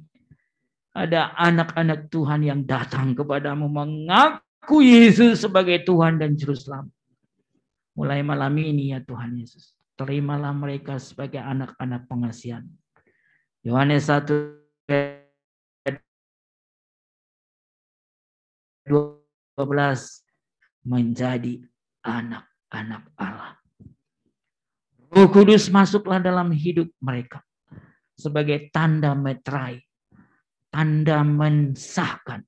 [SPEAKER 3] Ada anak-anak Tuhan yang datang kepadamu mengaku Yesus sebagai Tuhan dan Juru Selamat. Mulai malam ini ya Tuhan Yesus. Terimalah mereka sebagai anak-anak pengasihan. Yohanes 1:12 menjadi anak-anak Allah. Roh Kudus masuklah dalam hidup mereka sebagai tanda meterai, tanda mensahkan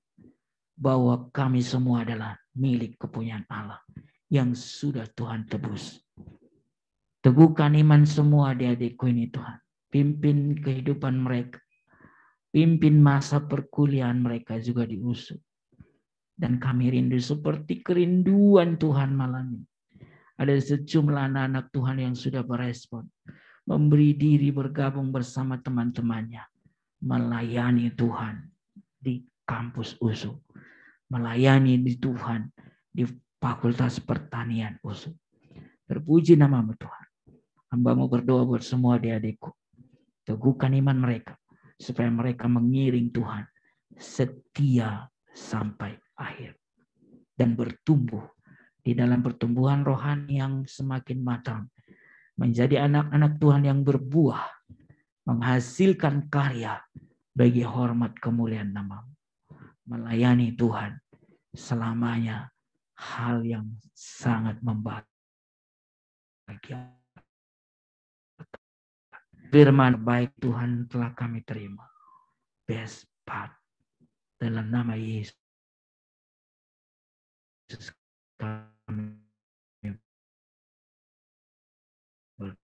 [SPEAKER 3] bahwa kami semua adalah milik kepunyaan Allah yang sudah Tuhan tebus. Teguhkan iman semua adik-adikku ini Tuhan. Pimpin kehidupan mereka. Pimpin masa perkuliahan mereka juga diusut. Dan kami rindu seperti kerinduan Tuhan malam ini. Ada sejumlah anak-anak Tuhan yang sudah berespon. Memberi diri bergabung bersama teman-temannya. Melayani Tuhan di kampus USU. Melayani di Tuhan di Fakultas Pertanian USU. Terpuji namamu Tuhan. Hamba-Mu berdoa buat semua adik-adikku. Teguhkan iman mereka. Supaya mereka mengiring Tuhan. Setia sampai akhir. Dan bertumbuh di dalam pertumbuhan rohani yang semakin matang. Menjadi anak-anak Tuhan yang berbuah. Menghasilkan karya bagi hormat kemuliaan nama-Mu. Melayani Tuhan selamanya hal yang sangat membahagiakan. Firman baik Tuhan telah kami terima. Best part dalam nama Yesus kami berdoa.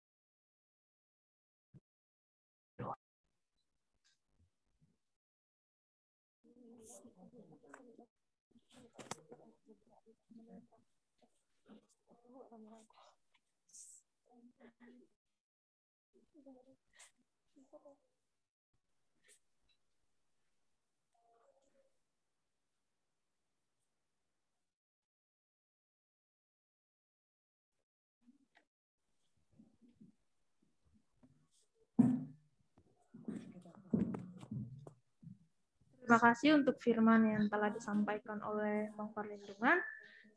[SPEAKER 1] Terima kasih untuk firman yang telah disampaikan oleh Bang Perlindungan.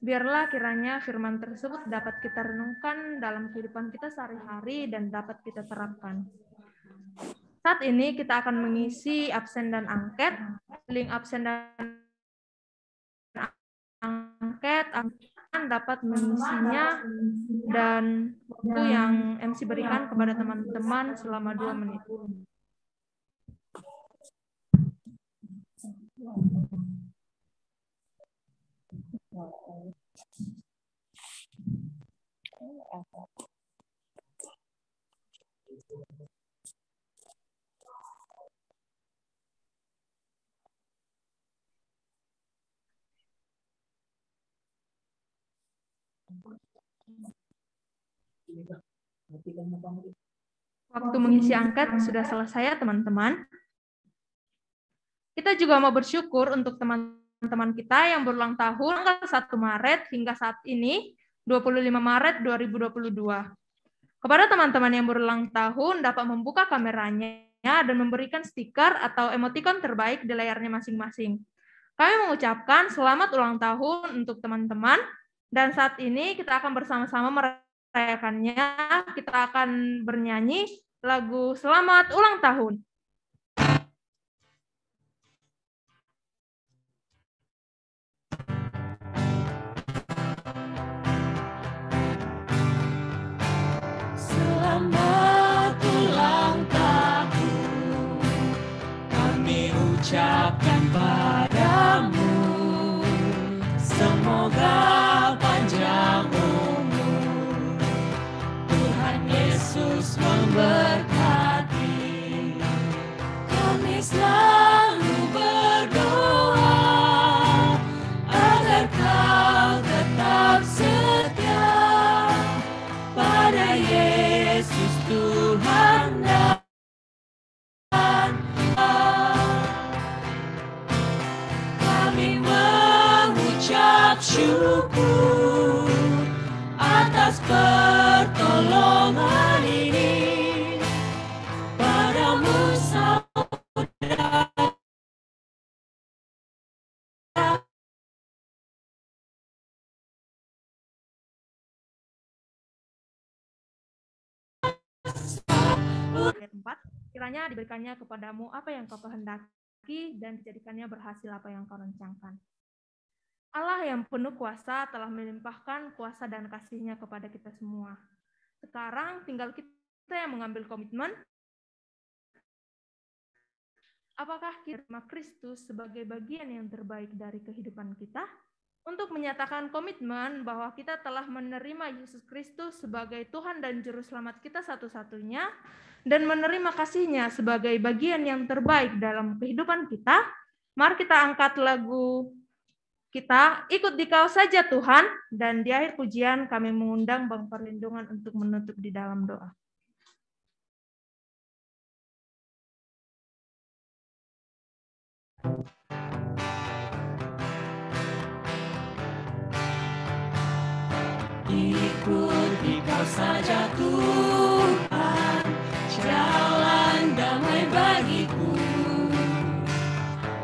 [SPEAKER 1] Biarlah kiranya firman tersebut dapat kita renungkan dalam kehidupan kita sehari-hari dan dapat kita terapkan. Saat ini kita akan mengisi absen dan angket. Link absen dan angket dapat mengisinya dan waktu yang MC berikan kepada teman-teman selama 2 menit. Waktu mengisi angket sudah selesai ya teman-teman. Kita juga mau bersyukur untuk teman-teman kita yang berulang tahun tanggal 1 Maret hingga saat ini, 25 Maret 2022. Kepada teman-teman yang berulang tahun dapat membuka kameranya dan memberikan stiker atau emoticon terbaik di layarnya masing-masing. Kami mengucapkan selamat ulang tahun untuk teman-teman, dan saat ini kita akan bersama-sama merayakannya. Kita akan bernyanyi lagu Selamat Ulang Tahun.
[SPEAKER 2] Selamat ulang tahun, kami ucapkan padamu. Semoga panjang umur, Tuhan Yesus memberkati. Kami selalu berdoa agar kau tetap setia pada Yesus Tuhan dan kami mengucap syukur atas pertolongan ini padamu saudara.
[SPEAKER 1] Ayat 4, kiranya diberikannya kepadamu apa yang kau kehendaki dan dijadikannya berhasil apa yang kau rencangkan. Allah yang penuh kuasa telah melimpahkan kuasa dan kasih-Nya kepada kita semua. Sekarang tinggal kita yang mengambil komitmen. Apakah kita menerima Kristus sebagai bagian yang terbaik dari kehidupan kita? Untuk menyatakan komitmen bahwa kita telah menerima Yesus Kristus sebagai Tuhan dan Juru Selamat kita satu-satunya, dan menerima kasih-Nya sebagai bagian yang terbaik dalam kehidupan kita, mari kita angkat lagu kita, Ikut Dikau Saja Tuhan, dan di akhir pujian kami mengundang Bang Perlindungan untuk menutup di dalam doa.
[SPEAKER 2] Ikut Dikau saja Tuhan, jalan damai bagiku.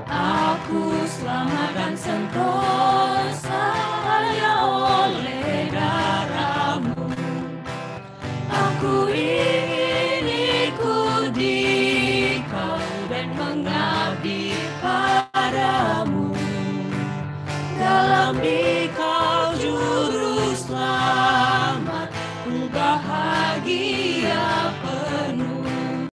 [SPEAKER 2] Aku selamat dan sentosa hanya oleh darah-Mu. Aku ingin ikut Dikau dan mengabdi padamu. Dalam Dikau Juru Selamat, ku bahagia.